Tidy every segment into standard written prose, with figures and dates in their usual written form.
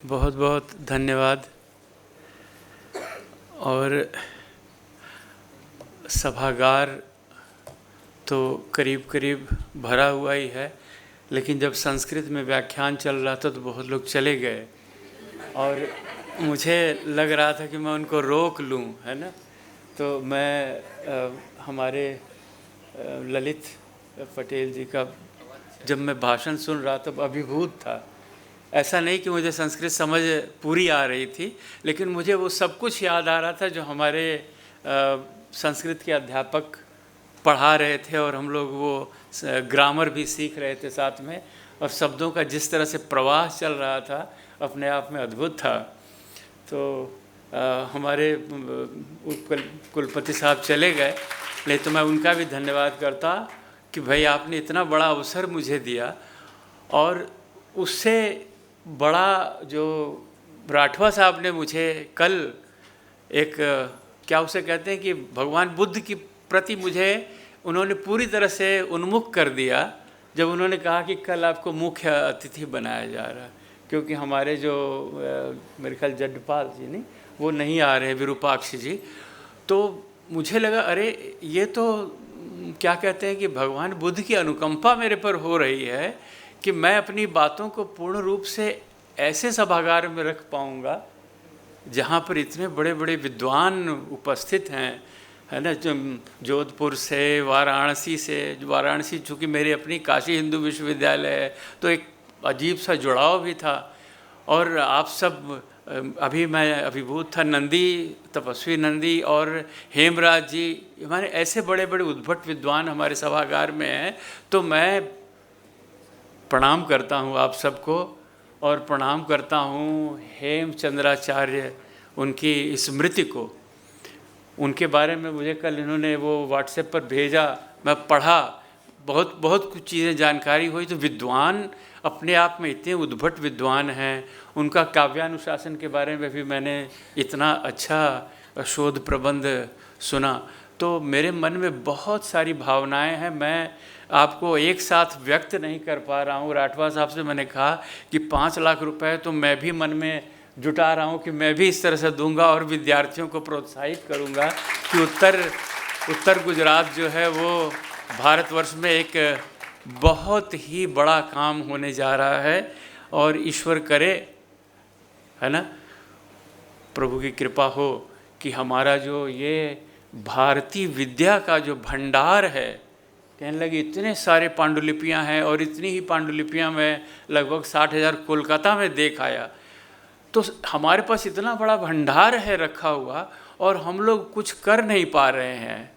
बहुत बहुत धन्यवाद। और सभागार तो करीब करीब भरा हुआ ही है, लेकिन जब संस्कृत में व्याख्यान चल रहा था तो बहुत लोग चले गए और मुझे लग रहा था कि मैं उनको रोक लूं, है ना। तो मैं हमारे ललित पटेल जी का जब मैं भाषण सुन रहा था अभिभूत था। ऐसा नहीं कि मुझे संस्कृत समझ पूरी आ रही थी, लेकिन मुझे वो सब कुछ याद आ रहा था जो हमारे संस्कृत के अध्यापक पढ़ा रहे थे, और हम लोग वो ग्रामर भी सीख रहे थे साथ में, और शब्दों का जिस तरह से प्रवाह चल रहा था अपने आप में अद्भुत था। तो हमारे कुलपति साहब चले गए, नहीं तो मैं उनका भी धन्यवाद करता कि भाई आपने इतना बड़ा अवसर मुझे दिया। और उससे बड़ा जो राठवा साहब ने मुझे कल एक क्या उसे कहते हैं कि भगवान बुद्ध की प्रति मुझे उन्होंने पूरी तरह से उन्मुख कर दिया जब उन्होंने कहा कि कल आपको मुख्य अतिथि बनाया जा रहा है, क्योंकि हमारे जो मेरे ख्याल जड्डपाल जी नहीं, वो नहीं आ रहे हैं, विरूपाक्ष जी। तो मुझे लगा अरे ये तो क्या कहते हैं कि भगवान बुद्ध की अनुकंपा मेरे पर हो रही है कि मैं अपनी बातों को पूर्ण रूप से ऐसे सभागार में रख पाऊँगा जहाँ पर इतने बड़े बड़े विद्वान उपस्थित हैं, है ना। जोधपुर से, वाराणसी से, वाराणसी चूँकि मेरी अपनी काशी हिंदू विश्वविद्यालय है तो एक अजीब सा जुड़ाव भी था। और आप सब अभी मैं अभिभूत था, नंदी, तपस्वी नंदी और हेमराज जी, हमारे ऐसे बड़े बड़े उद्भट विद्वान हमारे सभागार में हैं। तो मैं प्रणाम करता हूँ आप सबको, और प्रणाम करता हूँ हेमचंद्राचार्य उनकी स्मृति को। उनके बारे में मुझे कल इन्होंने वो व्हाट्सएप पर भेजा, मैं पढ़ा, बहुत बहुत कुछ चीज़ें जानकारी हुई। तो विद्वान अपने आप में इतने उद्भट विद्वान हैं। उनका काव्यानुशासन के बारे में भी मैंने इतना अच्छा शोध प्रबंध सुना, तो मेरे मन में बहुत सारी भावनाएं हैं। मैं आपको एक साथ व्यक्त नहीं कर पा रहा हूँ। राठवा साहब से मैंने कहा कि 5 लाख रुपए तो मैं भी मन में जुटा रहा हूँ कि मैं भी इस तरह से दूंगा और विद्यार्थियों को प्रोत्साहित करूँगा कि उत्तर गुजरात जो है वो भारतवर्ष में एक बहुत ही बड़ा काम होने जा रहा है। और ईश्वर करे, है ना, प्रभु की कृपा हो कि हमारा जो ये भारतीय विद्या का जो भंडार है, कहने लगे इतने सारे पांडुलिपियाँ हैं, और इतनी ही पांडुलिपियाँ मैं लगभग 60,000 कोलकाता में देख आया। तो हमारे पास इतना बड़ा भंडार है रखा हुआ, और हम लोग कुछ कर नहीं पा रहे हैं।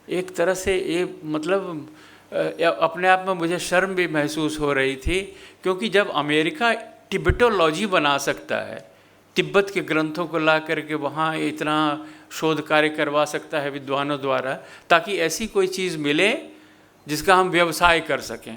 एक तरह से ये मतलब अपने आप में मुझे शर्म भी महसूस हो रही थी, क्योंकि जब अमेरिका टिबेटोलॉजी बना सकता है, तिब्बत के ग्रंथों को ला करके वहाँ इतना शोध कार्य करवा सकता है विद्वानों द्वारा, ताकि ऐसी कोई चीज़ मिले जिसका हम व्यवसाय कर सकें।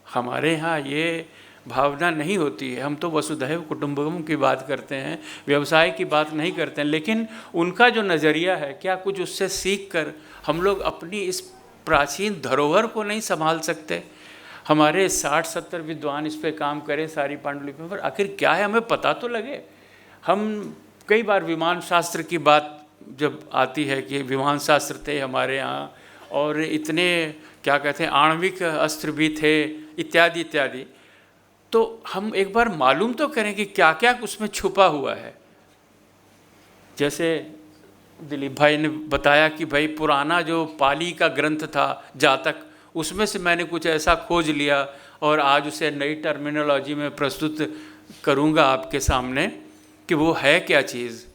हमारे यहाँ ये भावना नहीं होती है। हम तो वसुधैव कुटुंबकम की बात करते हैं, व्यवसाय की बात नहीं करते हैं। लेकिन उनका जो नज़रिया है, क्या कुछ उससे सीख कर हम लोग अपनी इस प्राचीन धरोहर को नहीं संभाल सकते? हमारे 60-70 विद्वान इस पे काम करें सारी पांडुलिपियों पर, आखिर क्या है हमें पता तो लगे। हम कई बार विमान शास्त्र की बात जब आती है कि विमान शास्त्र थे हमारे यहाँ, और इतने क्या कहते हैं आणविक अस्त्र भी थे, इत्यादि इत्यादि। तो हम एक बार मालूम तो करें कि क्या क्या उसमें छुपा हुआ है। जैसे दिलीप भाई ने बताया कि भाई पुराना जो पाली का ग्रंथ था जातक, उसमें से मैंने कुछ ऐसा खोज लिया और आज उसे नई टर्मिनोलॉजी में प्रस्तुत करूँगा आपके सामने कि वो है क्या चीज़।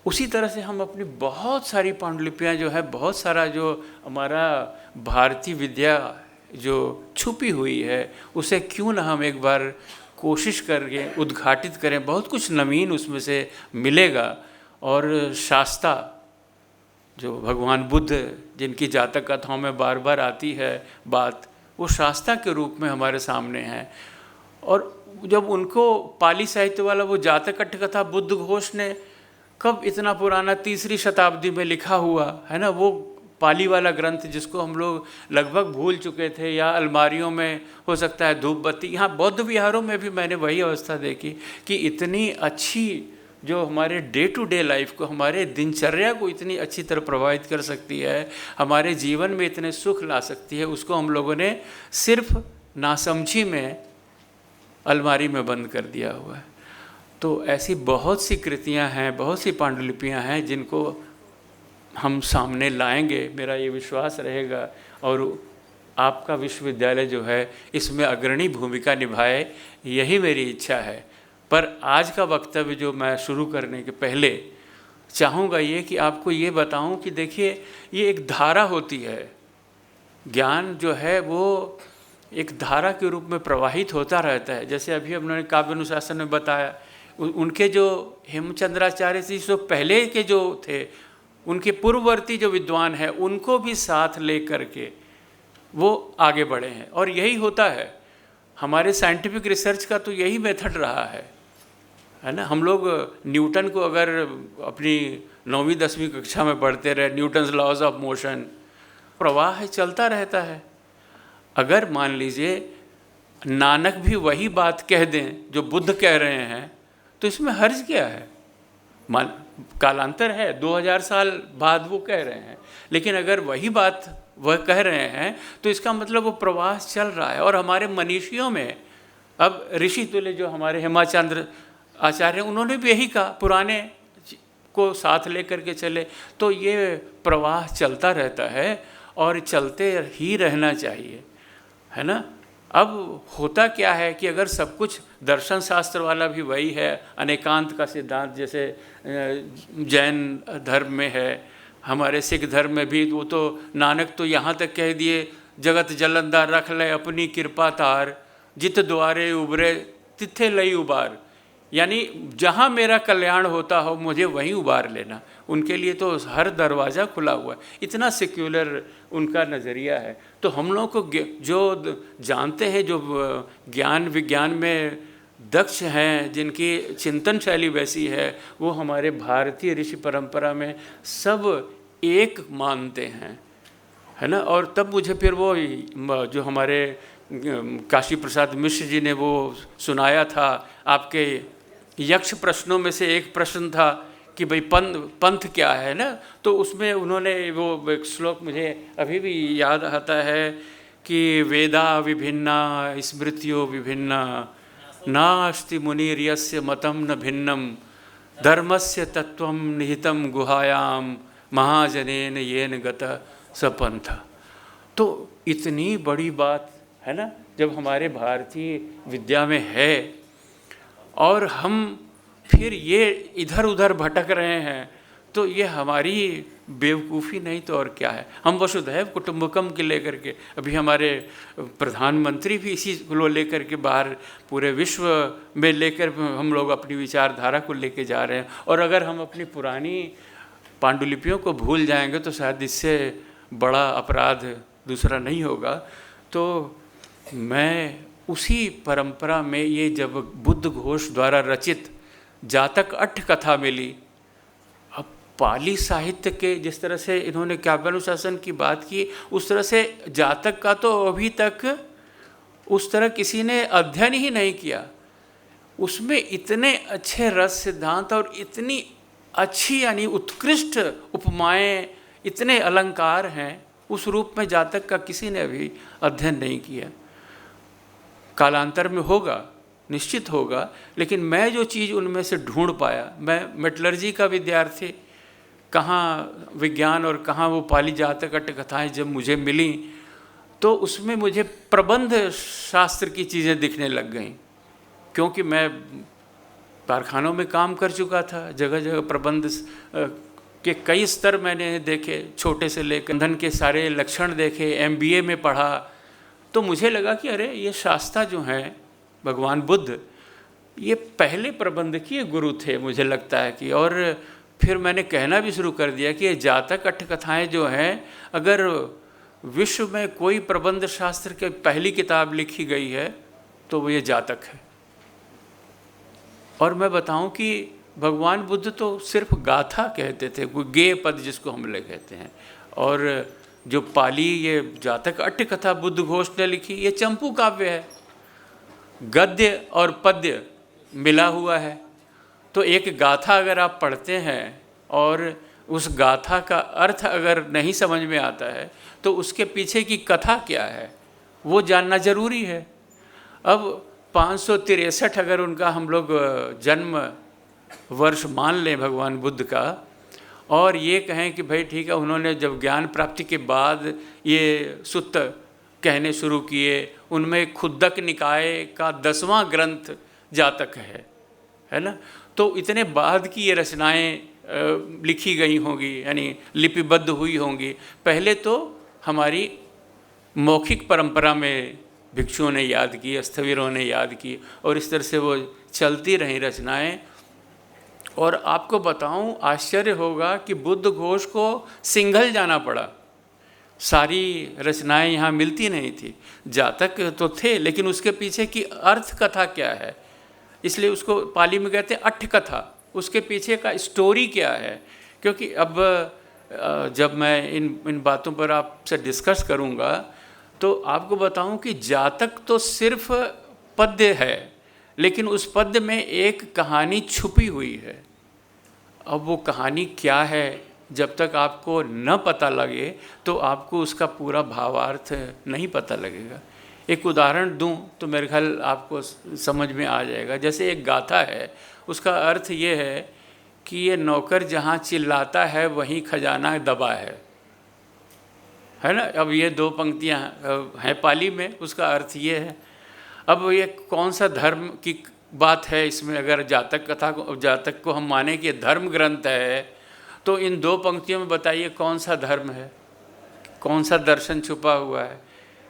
उसी तरह से हम अपनी बहुत सारी पांडुलिपियाँ जो है, बहुत सारा जो हमारा भारतीय विद्या जो छुपी हुई है, उसे क्यों ना हम एक बार कोशिश करके उद्घाटित करें। बहुत कुछ नवीन उसमें से मिलेगा। और शास्ता जो भगवान बुद्ध जिनकी जातक कथाओं में बार बार आती है बात, वो शास्ता के रूप में हमारे सामने है। और जब उनको पाली साहित्य वाला वो जातक कथा बुद्ध घोष ने कब, इतना पुराना 3री शताब्दी में लिखा हुआ है ना, वो पाली वाला ग्रंथ जिसको हम लोग लगभग भूल चुके थे, या अलमारियों में हो सकता है धूप बत्ती, यहाँ बौद्ध विहारों में भी मैंने वही अवस्था देखी कि इतनी अच्छी जो हमारे डे टू डे लाइफ को, हमारे दिनचर्या को इतनी अच्छी तरह प्रभावित कर सकती है, हमारे जीवन में इतने सुख ला सकती है, उसको हम लोगों ने सिर्फ नासमझी में अलमारी में बंद कर दिया हुआ है। तो ऐसी बहुत सी कृतियाँ हैं, बहुत सी पांडुलिपियाँ हैं जिनको हम सामने लाएंगे, मेरा ये विश्वास रहेगा, और आपका विश्वविद्यालय जो है इसमें अग्रणी भूमिका निभाए, यही मेरी इच्छा है। पर आज का वक्तव्य जो मैं शुरू करने के पहले चाहूँगा ये कि आपको ये बताऊँ कि देखिए, ये एक धारा होती है, ज्ञान जो है वो एक धारा के रूप में प्रवाहित होता रहता है। जैसे अभी उन्होंने काव्य अनुशासन में बताया, उनके जो हेमचंद्राचार्य जी सो पहले के जो थे, उनके पूर्ववर्ती जो विद्वान हैं, उनको भी साथ ले करके वो आगे बढ़े हैं। और यही होता है हमारे साइंटिफिक रिसर्च का, तो यही मेथड रहा है ना। हम लोग न्यूटन को अगर अपनी 9वीं 10वीं कक्षा में पढ़ते रहे, न्यूटन्स लॉज ऑफ मोशन, प्रवाह चलता रहता है। अगर मान लीजिए नानक भी वही बात कह दें जो बुद्ध कह रहे हैं, तो इसमें हर्ज क्या है? मान कालांतर है, 2000 साल बाद वो कह रहे हैं, लेकिन अगर वही बात वह कह रहे हैं तो इसका मतलब वो प्रवाह चल रहा है। और हमारे मनीषियों में, अब ऋषि तुल्य जो हमारे हेमाचंद्र आचार्य, उन्होंने भी यही कहा, पुराने को साथ लेकर के चले। तो ये प्रवाह चलता रहता है और चलते ही रहना चाहिए, है ना। अब होता क्या है कि अगर सब कुछ दर्शन शास्त्र वाला भी वही है, अनेकांत का सिद्धांत जैसे जैन धर्म में है, हमारे सिख धर्म में भी, वो तो नानक तो यहाँ तक कह दिए, जगत जलंधर रख ले अपनी कृपा तार, जित द्वारे उबरे तिथे लई उबार, यानी जहाँ मेरा कल्याण होता हो मुझे वहीं उबार लेना। उनके लिए तो हर दरवाज़ा खुला हुआ है, इतना सेक्युलर उनका नज़रिया है। तो हम लोग को जो जानते हैं, जो ज्ञान विज्ञान में दक्ष हैं, जिनकी चिंतन शैली वैसी है, वो हमारे भारतीय ऋषि परंपरा में सब एक मानते हैं, है ना। और तब मुझे फिर वो जो हमारे काशी प्रसाद मिश्र जी ने वो सुनाया था, आपके यक्ष प्रश्नों में से एक प्रश्न था कि भाई पंथ क्या है ना, तो उसमें उन्होंने वो एक श्लोक मुझे अभी भी याद आता है कि वेदा विभिन्ना स्मृतियो विभिन्ना, नास्ति मुनिर्यस्य मतम न भिन्नम, धर्मस्य तत्वं निहितं गुहायाम, महाजनेन येन गत सपंथ। तो इतनी बड़ी बात है ना, जब हमारे भारतीय विद्या में है और हम फिर ये इधर उधर भटक रहे हैं, तो ये हमारी बेवकूफ़ी नहीं तो और क्या है। हम वसुधैव कुटुंबकम के लेकर के, अभी हमारे प्रधानमंत्री भी इसी को लेकर के बाहर पूरे विश्व में लेकर हम लोग अपनी विचारधारा को लेके जा रहे हैं। और अगर हम अपनी पुरानी पांडुलिपियों को भूल जाएंगे तो शायद इससे बड़ा अपराध दूसरा नहीं होगा। तो मैं उसी परंपरा में, ये जब बुद्ध घोष द्वारा रचित जातक अट्ठ कथा मिली, अब पाली साहित्य के जिस तरह से इन्होंने काव्यानुशासन की बात की, उस तरह से जातक का तो अभी तक उस तरह किसी ने अध्ययन ही नहीं किया। उसमें इतने अच्छे रस सिद्धांत और इतनी अच्छी यानी उत्कृष्ट उपमाएं, इतने अलंकार हैं, उस रूप में जातक का किसी ने अभी अध्ययन नहीं किया। कालांतर में होगा, निश्चित होगा, लेकिन मैं जो चीज़ उनमें से ढूंढ पाया, मैं मेटलर्जी का विद्यार्थी, कहाँ विज्ञान और कहाँ वो पाली जातक अट्ठ कथाएँ जब मुझे मिली, तो उसमें मुझे प्रबंध शास्त्र की चीज़ें दिखने लग गईं, क्योंकि मैं कारखानों में काम कर चुका था, जगह जगह प्रबंध के कई स्तर मैंने देखे, छोटे से लेकर धन के सारे लक्षण देखे, MBA में पढ़ा। तो मुझे लगा कि अरे ये शास्त्रा जो हैं, भगवान बुद्ध, ये पहले प्रबंधकीय गुरु थे मुझे लगता है कि। और फिर मैंने कहना भी शुरू कर दिया कि ये जातक अट्ठ कथाएँ जो हैं, अगर विश्व में कोई प्रबंध शास्त्र की पहली किताब लिखी गई है तो वो ये जातक है। और मैं बताऊं कि भगवान बुद्ध तो सिर्फ गाथा कहते थे, कोई गेय पद जिसको हम लोग कहते हैं, और जो पाली ये जातक अट्ठ कथा बुद्ध घोष ने लिखी, ये चंपू काव्य है, गद्य और पद्य मिला हुआ है। तो एक गाथा अगर आप पढ़ते हैं और उस गाथा का अर्थ अगर नहीं समझ में आता है तो उसके पीछे की कथा क्या है वो जानना जरूरी है। अब 563 अगर उनका हम लोग जन्म वर्ष मान लें भगवान बुद्ध का, और ये कहें कि भाई ठीक है, उन्होंने जब ज्ञान प्राप्ति के बाद ये सुत्त कहने शुरू किए, उनमें खुद्दक निकाय का 10वां ग्रंथ जातक है ना, तो इतने बाद की ये रचनाएं लिखी गई होंगी, यानी लिपिबद्ध हुई होंगी। पहले तो हमारी मौखिक परंपरा में भिक्षुओं ने याद की, स्थविरों ने याद की, और इस तरह से वो चलती रहीं रचनाएं। और आपको बताऊं, आश्चर्य होगा कि बुद्ध घोष को सिंघल जाना पड़ा, सारी रचनाएं यहाँ मिलती नहीं थी। जातक तो थे लेकिन उसके पीछे की अर्थ कथा क्या है, इसलिए उसको पाली में कहते हैं अट्ठ कथा। उसके पीछे का स्टोरी क्या है, क्योंकि अब जब मैं इन बातों पर आपसे डिस्कस करूँगा तो आपको बताऊं कि जातक तो सिर्फ पद्य है, लेकिन उस पद्य में एक कहानी छुपी हुई है। अब वो कहानी क्या है, जब तक आपको न पता लगे तो आपको उसका पूरा भावार्थ नहीं पता लगेगा। एक उदाहरण दूं तो मेरे ख्याल आपको समझ में आ जाएगा। जैसे एक गाथा है, उसका अर्थ ये है कि ये नौकर जहाँ चिल्लाता है वहीं खजाना दबा है ना। अब ये 2 पंक्तियाँ हैं पाली में, उसका अर्थ ये है। अब ये कौन सा धर्म की बात है इसमें, अगर जातक को हम माने कि धर्म ग्रंथ है तो इन 2 पंक्तियों में बताइए कौन सा धर्म है, कौन सा दर्शन छुपा हुआ है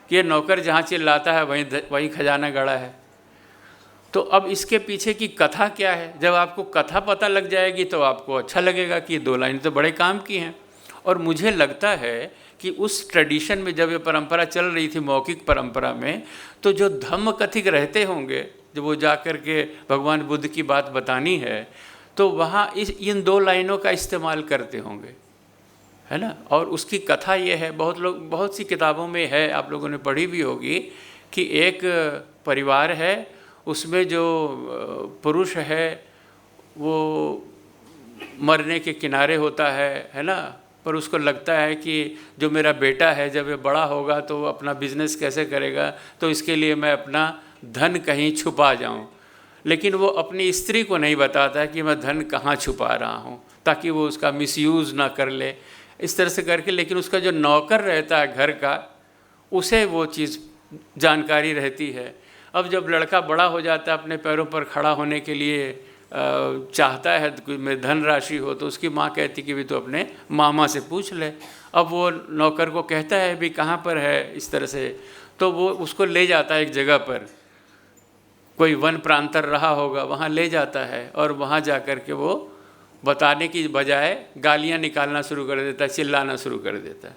कि ये नौकर जहाँ चिल्लाता है वहीं खजाना गड़ा है। तो अब इसके पीछे की कथा क्या है, जब आपको कथा पता लग जाएगी तो आपको अच्छा लगेगा कि 2 लाइन तो बड़े काम की हैं। और मुझे लगता है कि उस ट्रेडिशन में जब ये परंपरा चल रही थी, मौखिक परंपरा में, तो जो धम्म कथिक रहते होंगे, जब वो जा कर के भगवान बुद्ध की बात बतानी है तो वहाँ इन 2 लाइनों का इस्तेमाल करते होंगे, है ना। और उसकी कथा ये है, बहुत सी किताबों में है, आप लोगों ने पढ़ी भी होगी, कि एक परिवार है, उसमें जो पुरुष है वो मरने के किनारे होता है ना, पर उसको लगता है कि जो मेरा बेटा है जब ये बड़ा होगा तो वो अपना बिजनेस कैसे करेगा, तो इसके लिए मैं अपना धन कहीं छुपा जाऊं। लेकिन वो अपनी स्त्री को नहीं बताता है कि मैं धन कहाँ छुपा रहा हूँ, ताकि वो उसका मिसयूज़ ना कर ले, इस तरह से करके। लेकिन उसका जो नौकर रहता है घर का, उसे वो चीज़ जानकारी रहती है। अब जब लड़का बड़ा हो जाता है, अपने पैरों पर खड़ा होने के लिए चाहता है, कोई में धनराशि हो, तो उसकी माँ कहती कि भी तो अपने मामा से पूछ ले। अब वो नौकर को कहता है भी कहाँ पर है, इस तरह से, तो वो उसको ले जाता है एक जगह पर, कोई वन प्रांतर रहा होगा, वहाँ ले जाता है, और वहाँ जा कर के वो बताने की बजाय गालियाँ निकालना शुरू कर देता है, चिल्लाना शुरू कर देता है।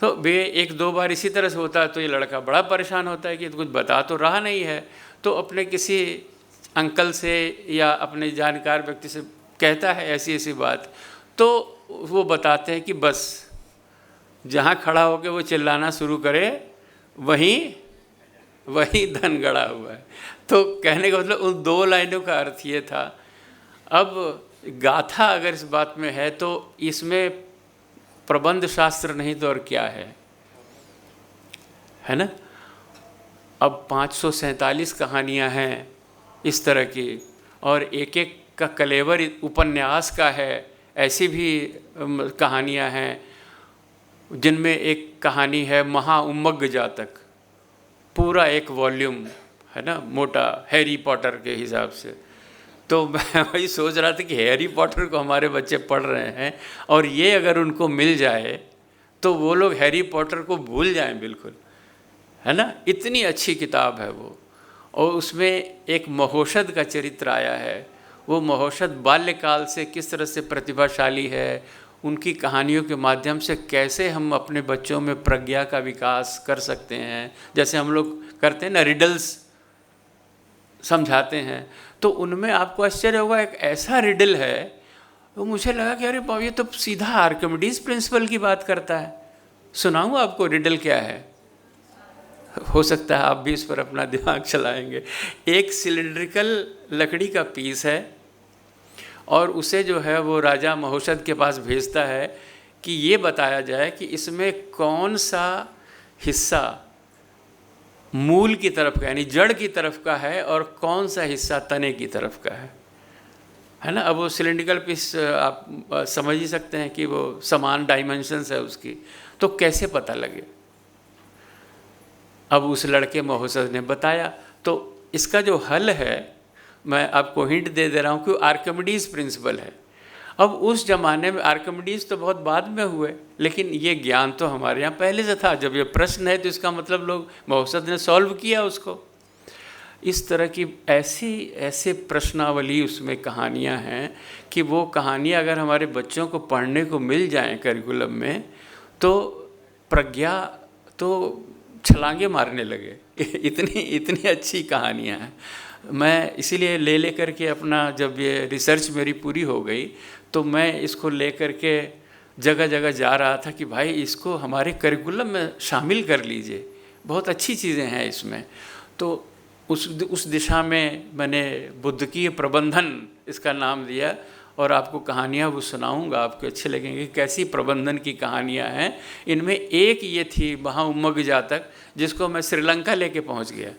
तो वे 1-2 बार इसी तरह से होता है, तो ये लड़का बड़ा परेशान होता है कि कुछ बता तो रहा नहीं है, तो अपने किसी अंकल से या अपने जानकार व्यक्ति से कहता है ऐसी ऐसी बात, तो वो बताते हैं कि बस जहाँ खड़ा होकर वो चिल्लाना शुरू करे वहीं धन गड़ा हुआ है। तो कहने का मतलब उन 2 लाइनों का अर्थ ये था। अब गाथा अगर इस बात में है तो इसमें प्रबंध शास्त्र नहीं तो और क्या है ना। अब 547 कहानियाँ हैं इस तरह की, और एक एक का कलेवर उपन्यास का है। ऐसी भी कहानियाँ हैं जिनमें एक कहानी है महाउम्मग जातक, पूरा एक वॉल्यूम है ना, मोटा, हैरी पॉटर के हिसाब से। तो मैं वही सोच रहा था कि हैरी पॉटर को हमारे बच्चे पढ़ रहे हैं, और ये अगर उनको मिल जाए तो वो लोग हैरी पॉटर को भूल जाएं बिल्कुल, है ना। इतनी अच्छी किताब है वो। और उसमें एक महोषध का चरित्र आया है। वो महोषध बाल्यकाल से किस तरह से प्रतिभाशाली है, उनकी कहानियों के माध्यम से कैसे हम अपने बच्चों में प्रज्ञा का विकास कर सकते हैं, जैसे हम लोग करते हैं ना, रिडल्स समझाते हैं। तो उनमें आपको आश्चर्य होगा, एक ऐसा रिडल है तो मुझे लगा कि अरे बाबा ये तो सीधा आर्किमिडीज प्रिंसिपल की बात करता है। सुनाऊँ आपको रिडल क्या है? हो सकता है आप भी इस पर अपना दिमाग चलाएंगे। एक सिलिंड्रिकल लकड़ी का पीस है और उसे जो है वो राजा महोषध के पास भेजता है कि ये बताया जाए कि इसमें कौन सा हिस्सा मूल की तरफ का यानी जड़ की तरफ का है और कौन सा हिस्सा तने की तरफ का है ना। अब वो सिलिंड्रिकल पीस आप समझ ही सकते हैं कि वो समान डायमेंशंस है उसकी, तो कैसे पता लगे? अब उस लड़के महोषध ने बताया। तो इसका जो हल है, मैं आपको हिंट दे रहा हूँ कि आर्किमिडीज प्रिंसिपल है। अब उस जमाने में आर्किमिडीज तो बहुत बाद में हुए, लेकिन ये ज्ञान तो हमारे यहाँ पहले से था। जब ये प्रश्न है तो इसका मतलब लोग महोषध ने सॉल्व किया उसको। इस तरह की ऐसे प्रश्नावली उसमें कहानियाँ हैं कि वो कहानियाँ अगर हमारे बच्चों को पढ़ने को मिल जाएं करिकुलम में, तो प्रज्ञा तो छलांगे मारने लगे। इतनी अच्छी कहानियाँ हैं। मैं इसीलिए ले कर के अपना, जब ये रिसर्च मेरी पूरी हो गई तो मैं इसको ले कर के जगह जगह जा रहा था कि भाई इसको हमारे करिकुलम में शामिल कर लीजिए, बहुत अच्छी चीज़ें हैं इसमें। तो उस दिशा में मैंने बुद्धकीय प्रबंधन इसका नाम दिया और आपको कहानियाँ वो सुनाऊंगा, आपको अच्छे लगेंगे। कैसी प्रबंधन की कहानियाँ हैं। इनमें एक ये थी वहाँ उम्मग जातक, जिसको मैं श्रीलंका लेके पहुँच गया।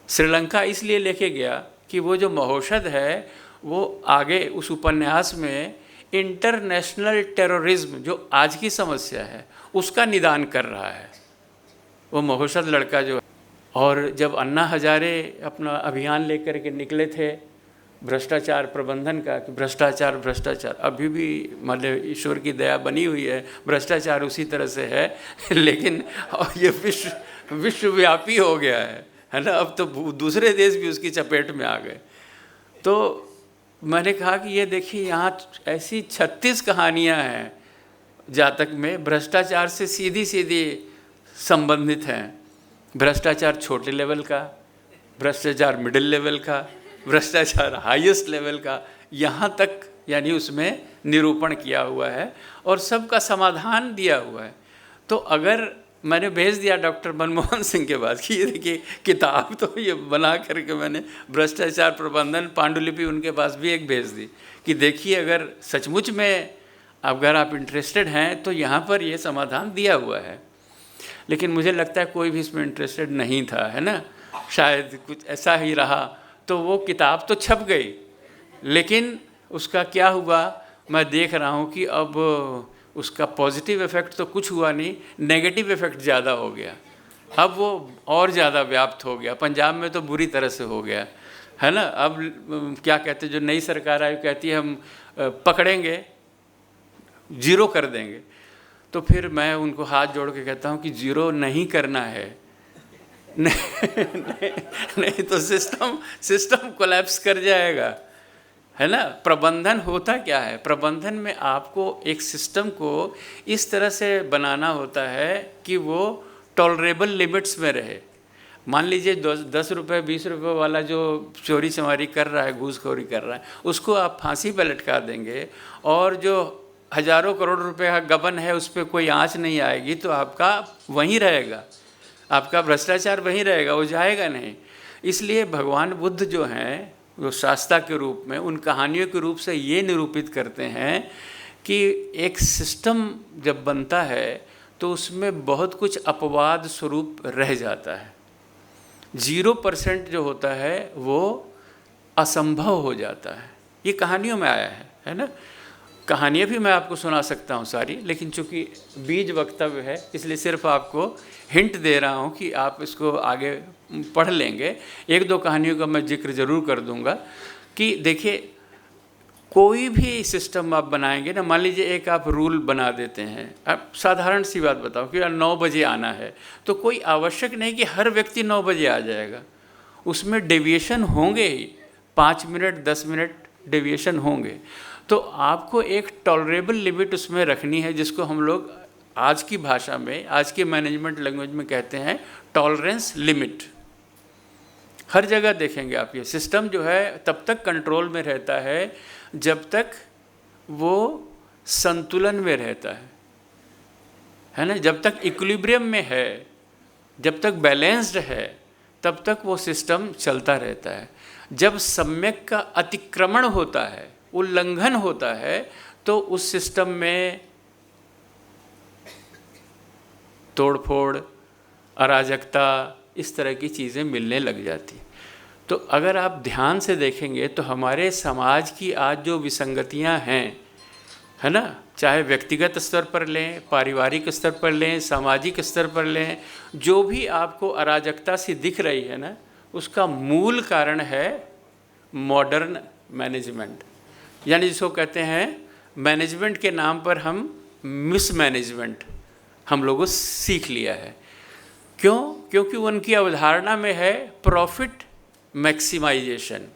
श्रीलंका इसलिए लेके गया कि वो जो महोषध है वो आगे उस उपन्यास में इंटरनेशनल टेररिज्म जो आज की समस्या है उसका निदान कर रहा है, वो महोषध लड़का जो। और जब अन्ना हजारे अपना अभियान लेकर के निकले थे भ्रष्टाचार प्रबंधन का, कि भ्रष्टाचार अभी भी मतलब ईश्वर की दया बनी हुई है, भ्रष्टाचार उसी तरह से है लेकिन ये विश्वव्यापी हो गया है ना। अब तो दूसरे देश भी उसकी चपेट में आ गए। तो मैंने कहा कि ये देखिए यहाँ ऐसी 36 कहानियाँ हैं जातक में भ्रष्टाचार से सीधी संबंधित हैं। भ्रष्टाचार छोटे लेवल का, भ्रष्टाचार मिडिल लेवल का, भ्रष्टाचार हाईएस्ट लेवल का, यहाँ तक यानी उसमें निरूपण किया हुआ है और सबका समाधान दिया हुआ है। तो अगर मैंने भेज दिया डॉक्टर मनमोहन सिंह के पास कि ये देखिए किताब, तो ये बना करके मैंने भ्रष्टाचार प्रबंधन पांडुलिपि उनके पास भी एक भेज दी कि देखिए अगर सचमुच में अगर आप इंटरेस्टेड हैं तो यहाँ पर ये समाधान दिया हुआ है। लेकिन मुझे लगता है कोई भी इसमें इंटरेस्टेड नहीं था, है ना, शायद कुछ ऐसा ही रहा। तो वो किताब तो छप गई, लेकिन उसका क्या हुआ मैं देख रहा हूँ कि अब उसका पॉजिटिव इफ़ेक्ट तो कुछ हुआ नहीं, नेगेटिव इफ़ेक्ट ज़्यादा हो गया। अब वो और ज़्यादा व्याप्त हो गया। पंजाब में तो बुरी तरह से हो गया, है ना। अब क्या कहते, जो नई सरकार आई कहती है हम पकड़ेंगे, ज़ीरो कर देंगे। तो फिर मैं उनको हाथ जोड़ के कहता हूँ कि ज़ीरो नहीं करना है, नहीं तो सिस्टम कोलैप्स कर जाएगा, है ना। प्रबंधन होता क्या है, प्रबंधन में आपको एक सिस्टम को इस तरह से बनाना होता है कि वो टॉलरेबल लिमिट्स में रहे। मान लीजिए 10 रुपये 20 रुपये वाला जो चोरी चमारी कर रहा है, घूसखोरी कर रहा है, उसको आप फांसी पर लटका देंगे और जो हज़ारों करोड़ रुपए का गबन है उस पर कोई आँच नहीं आएगी, तो आपका वहीं रहेगा, आपका भ्रष्टाचार वहीं रहेगा, वो जाएगा नहीं। इसलिए भगवान बुद्ध जो हैं वो शास्त्रा के रूप में, उन कहानियों के रूप से ये निरूपित करते हैं कि एक सिस्टम जब बनता है तो उसमें बहुत कुछ अपवाद स्वरूप रह जाता है। 0% जो होता है वो असंभव हो जाता है। ये कहानियों में आया है ना। कहानियाँ भी मैं आपको सुना सकता हूँ सारी, लेकिन चूँकि बीज वक्तव्य है इसलिए सिर्फ आपको हिंट दे रहा हूँ कि आप इसको आगे पढ़ लेंगे। 1-2 कहानियों का मैं जिक्र ज़रूर कर दूँगा कि देखिए कोई भी सिस्टम आप बनाएंगे ना, मान लीजिए एक आप रूल बना देते हैं, आप साधारण सी बात बताओ कि 9 बजे आना है, तो कोई आवश्यक नहीं कि हर व्यक्ति 9 बजे आ जाएगा, उसमें डेविएशन होंगे ही, 5 मिनट 10 मिनट डेविएशन होंगे। तो आपको एक टॉलरेबल लिमिट उसमें रखनी है, जिसको हम लोग आज की भाषा में, आज के मैनेजमेंट लैंग्वेज में कहते हैं टॉलरेंस लिमिट। हर जगह देखेंगे आप, ये सिस्टम जो है तब तक कंट्रोल में रहता है जब तक वो संतुलन में रहता है ना। जब तक इक्विलिब्रियम में है, जब तक बैलेंस्ड है, तब तक वो सिस्टम चलता रहता है। जब सम्यक का अतिक्रमण होता है, उल्लंघन होता है, तो उस सिस्टम में तोड़फोड़, अराजकता, इस तरह की चीज़ें मिलने लग जाती। तो अगर आप ध्यान से देखेंगे तो हमारे समाज की आज जो विसंगतियां हैं, है ना, चाहे व्यक्तिगत स्तर पर लें, पारिवारिक स्तर पर लें, सामाजिक स्तर पर लें, जो भी आपको अराजकता सी दिख रही है ना, उसका मूल कारण है मॉडर्न मैनेजमेंट। यानी जिसको कहते हैं मैनेजमेंट के नाम पर हम मिसमैनेजमेंट हम लोगों सीख लिया है। क्यों? क्योंकि उनकी अवधारणा में है प्रॉफिट मैक्सिमाइजेशन,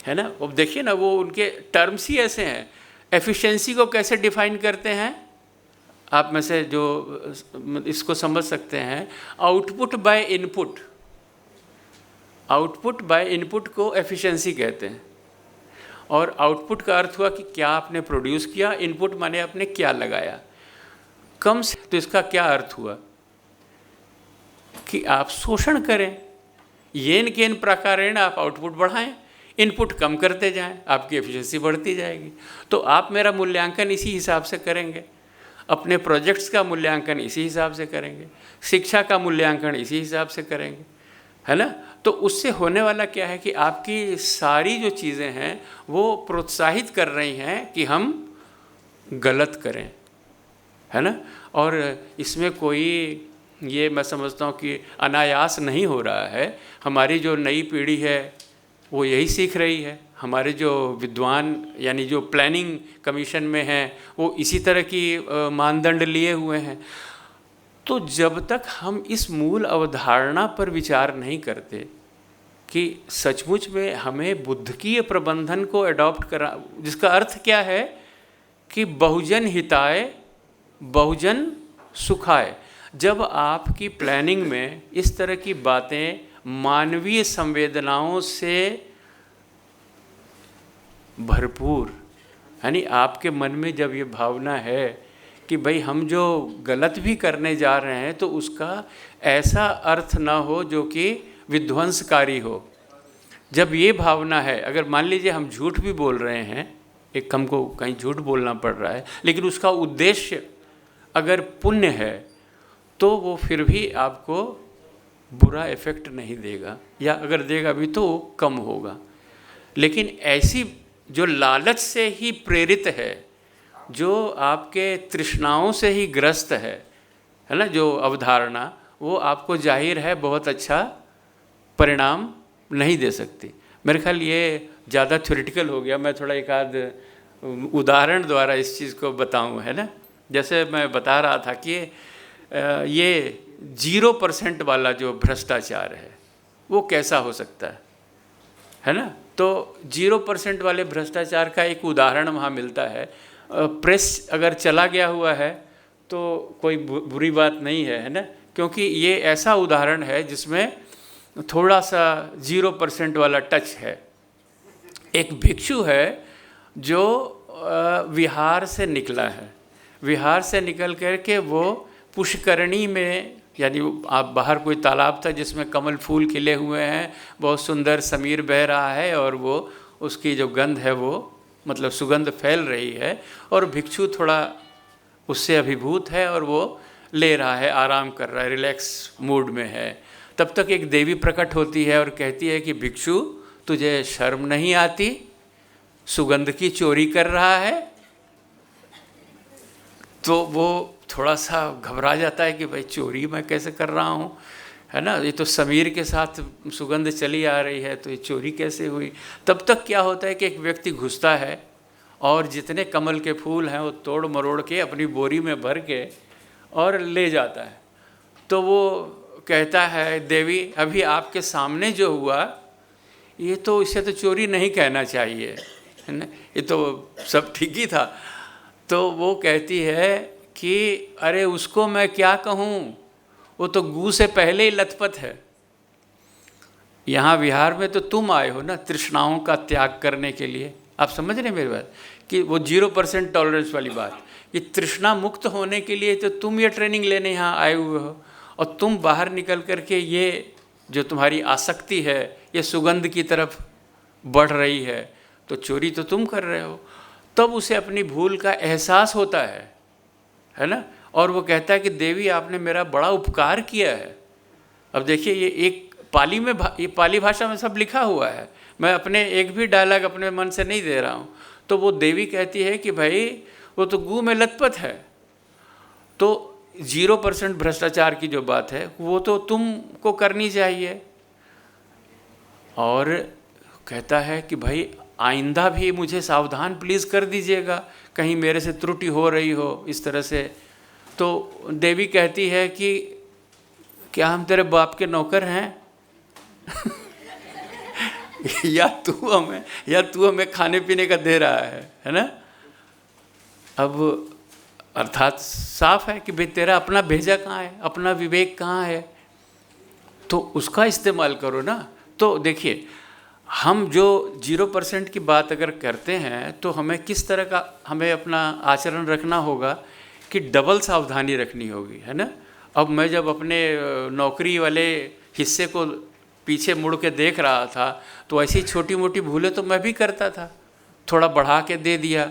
है ना। अब देखिए ना, वो उनके टर्म्स ही ऐसे हैं। एफिशिएंसी को कैसे डिफाइन करते हैं? आप में से जो इसको समझ सकते हैं, output by input, output by input को एफिशिएंसी कहते हैं। और आउटपुट का अर्थ हुआ कि क्या आपने प्रोड्यूस किया, इनपुट माने आपने क्या लगाया। कम से तो इसका क्या अर्थ हुआ कि आप शोषण करें, येन केन प्रकारेण आप आउटपुट बढ़ाएं, इनपुट कम करते जाएं, आपकी एफिशिएंसी बढ़ती जाएगी। तो आप मेरा मूल्यांकन इसी हिसाब से करेंगे, अपने प्रोजेक्ट्स का मूल्यांकन इसी हिसाब से करेंगे, शिक्षा का मूल्यांकन इसी हिसाब से करेंगे, है ना। तो उससे होने वाला क्या है कि आपकी सारी जो चीज़ें हैं वो प्रोत्साहित कर रही हैं कि हम गलत करें, है ना। और इसमें कोई ये मैं समझता हूँ कि अनायास नहीं हो रहा है। हमारी जो नई पीढ़ी है वो यही सीख रही है, हमारे जो विद्वान यानी जो प्लानिंग कमीशन में हैं वो इसी तरह की मानदंड लिए हुए हैं। तो जब तक हम इस मूल अवधारणा पर विचार नहीं करते कि सचमुच में हमें बुद्धकीय प्रबंधन को अडॉप्ट करा, जिसका अर्थ क्या है कि बहुजन हिताय बहुजन सुखाय। जब आपकी प्लानिंग में इस तरह की बातें मानवीय संवेदनाओं से भरपूर, यानी आपके मन में जब ये भावना है कि भाई हम जो गलत भी करने जा रहे हैं तो उसका ऐसा अर्थ ना हो जो कि विध्वंसकारी हो, जब ये भावना है, अगर मान लीजिए हम झूठ भी बोल रहे हैं, एक हमको कहीं झूठ बोलना पड़ रहा है, लेकिन उसका उद्देश्य अगर पुण्य है तो वो फिर भी आपको बुरा इफेक्ट नहीं देगा, या अगर देगा भी तो कम होगा। लेकिन ऐसी जो लालच से ही प्रेरित है, जो आपके तृष्णाओं से ही ग्रस्त है ना, जो अवधारणा, वो आपको जाहिर है बहुत अच्छा परिणाम नहीं दे सकती। मेरे ख्याल ये ज़्यादा थ्योरेटिकल हो गया, मैं थोड़ा एक आध उदाहरण द्वारा इस चीज़ को बताऊं, है ना। जैसे मैं बता रहा था कि ये 0% वाला जो भ्रष्टाचार है वो कैसा हो सकता है ना। तो 0% वाले भ्रष्टाचार का एक उदाहरण वहाँ मिलता है। प्रेस अगर चला गया हुआ है तो कोई बुरी बात नहीं है ना, क्योंकि ये ऐसा उदाहरण है जिसमें थोड़ा सा 0% वाला टच है। एक भिक्षु है जो विहार से निकला है, विहार से निकल कर के वो पुष्करणी में, यानी आप बाहर कोई तालाब था जिसमें कमल फूल खिले हुए हैं, बहुत सुंदर समीर बह रहा है और वो उसकी जो गंध है वो मतलब सुगंध फैल रही है, और भिक्षु थोड़ा उससे अभिभूत है और वो ले रहा है, आराम कर रहा है, रिलैक्स मूड में है। तब तक एक देवी प्रकट होती है और कहती है कि भिक्षु तुझे शर्म नहीं आती, सुगंध की चोरी कर रहा है। तो वो थोड़ा सा घबरा जाता है कि भाई चोरी मैं कैसे कर रहा हूँ, है ना, ये तो समीर के साथ सुगंध चली आ रही है, तो ये चोरी कैसे हुई। तब तक क्या होता है कि एक व्यक्ति घुसता है और जितने कमल के फूल हैं वो तोड़ मरोड़ के अपनी बोरी में भर के और ले जाता है। तो वो कहता है, देवी अभी आपके सामने जो हुआ ये तो, इसे तो चोरी नहीं कहना चाहिए, है ना, ये तो सब ठीक ही था। तो वो कहती है कि अरे उसको मैं क्या कहूँ, वो तो गू से पहले ही लथपथ है। यहाँ विहार में तो तुम आए हो ना तृष्णाओं का त्याग करने के लिए, आप समझ रहे हैं मेरी बात, कि वो 0% टॉलरेंस वाली बात, कि तृष्णा मुक्त होने के लिए तो तुम ये ट्रेनिंग लेने यहाँ आए हुए हो, और तुम बाहर निकल करके ये जो तुम्हारी आसक्ति है ये सुगंध की तरफ बढ़ रही है, तो चोरी तो तुम कर रहे हो। तब उसे अपनी भूल का एहसास होता है ना, और वो कहता है कि देवी आपने मेरा बड़ा उपकार किया है। अब देखिए ये एक पाली में ये पाली भाषा में सब लिखा हुआ है, मैं अपने एक भी डायलॉग अपने मन से नहीं दे रहा हूँ। तो वो देवी कहती है कि भाई वो तो गू में लथपथ है, तो 0% भ्रष्टाचार की जो बात है वो तो तुमको करनी चाहिए। और कहता है कि भाई आइंदा भी मुझे सावधान प्लीज़ कर दीजिएगा, कहीं मेरे से त्रुटि हो रही हो इस तरह से। तो देवी कहती है कि क्या हम तेरे बाप के नौकर हैं या तू हमें खाने पीने का दे रहा है ना। अब अर्थात साफ है कि भाई तेरा अपना भेजा कहाँ है, अपना विवेक कहाँ है, तो उसका इस्तेमाल करो ना। तो देखिए हम जो 0% की बात अगर करते हैं तो हमें किस तरह का हमें अपना आचरण रखना होगा कि डबल सावधानी रखनी होगी, है ना। अब मैं जब अपने नौकरी वाले हिस्से को पीछे मुड़ के देख रहा था तो ऐसी छोटी मोटी भूलें तो मैं भी करता था, थोड़ा बढ़ा के दे दिया,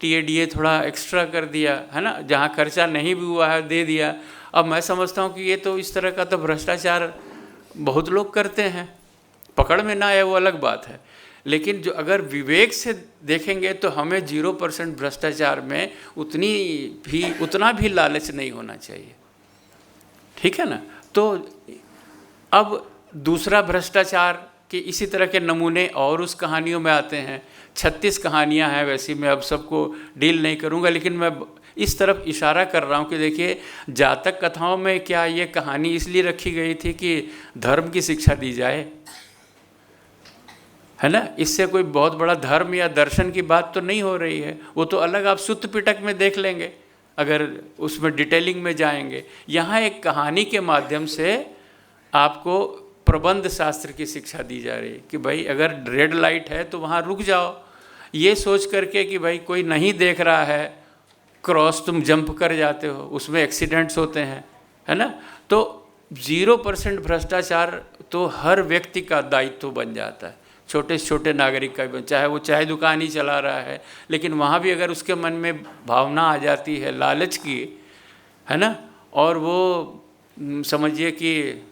टीएडीए थोड़ा एक्स्ट्रा कर दिया, है ना, जहाँ खर्चा नहीं भी हुआ है दे दिया। अब मैं समझता हूँ कि ये तो इस तरह का तो भ्रष्टाचार बहुत लोग करते हैं, पकड़ में ना आए वो अलग बात है, लेकिन जो अगर विवेक से देखेंगे तो हमें 0% भ्रष्टाचार में उतना भी लालच नहीं होना चाहिए, ठीक है ना। तो अब दूसरा भ्रष्टाचार के इसी तरह के नमूने और उस कहानियों में आते हैं। 36 कहानियां हैं, वैसे मैं अब सबको डील नहीं करूंगा, लेकिन मैं इस तरफ इशारा कर रहा हूं कि देखिए जातक कथाओं में क्या ये कहानी इसलिए रखी गई थी कि धर्म की शिक्षा दी जाए, है ना। इससे कोई बहुत बड़ा धर्म या दर्शन की बात तो नहीं हो रही है, वो तो अलग आप सुत्त पिटक में देख लेंगे अगर उसमें डिटेलिंग में जाएंगे। यहाँ एक कहानी के माध्यम से आपको प्रबंध शास्त्र की शिक्षा दी जा रही है कि भाई अगर रेड लाइट है तो वहाँ रुक जाओ, ये सोच करके कि भाई कोई नहीं देख रहा है, क्रॉस तुम जंप कर जाते हो, उसमें एक्सीडेंट्स होते हैं, है ना। तो 0% भ्रष्टाचार तो हर व्यक्ति का दायित्व बन जाता है, छोटे से छोटे नागरिक का भी, चाहे वो चाय दुकान ही चला रहा है, लेकिन वहाँ भी अगर उसके मन में भावना आ जाती है लालच की, है ना, और वो समझिए कि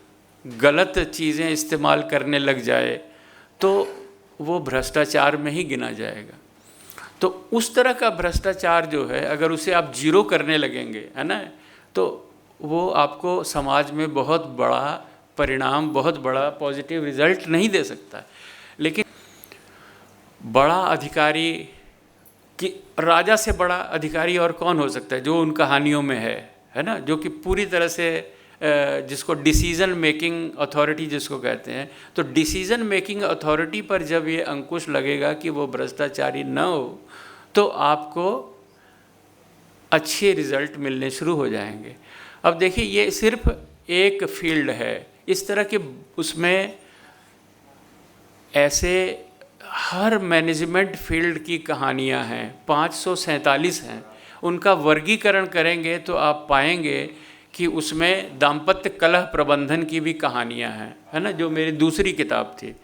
गलत चीज़ें इस्तेमाल करने लग जाए तो वो भ्रष्टाचार में ही गिना जाएगा। तो उस तरह का भ्रष्टाचार जो है अगर उसे आप 0 करने लगेंगे, है ना, तो वो आपको समाज में बहुत बड़ा परिणाम, बहुत बड़ा पॉजिटिव रिजल्ट नहीं दे सकता। लेकिन बड़ा अधिकारी कि राजा से बड़ा अधिकारी और कौन हो सकता है जो उन कहानियों में है ना, जो कि पूरी तरह से जिसको डिसीज़न मेकिंग अथॉरिटी जिसको कहते हैं, तो डिसीज़न मेकिंग अथॉरिटी पर जब ये अंकुश लगेगा कि वो भ्रष्टाचारी न हो तो आपको अच्छे रिजल्ट मिलने शुरू हो जाएंगे। अब देखिए ये सिर्फ एक फील्ड है, इस तरह के उसमें ऐसे हर मैनेजमेंट फील्ड की कहानियां हैं, 547 हैं। उनका वर्गीकरण करेंगे तो आप पाएंगे कि उसमें दाम्पत्य कलह प्रबंधन की भी कहानियां हैं, है ना, जो मेरी दूसरी किताब थी।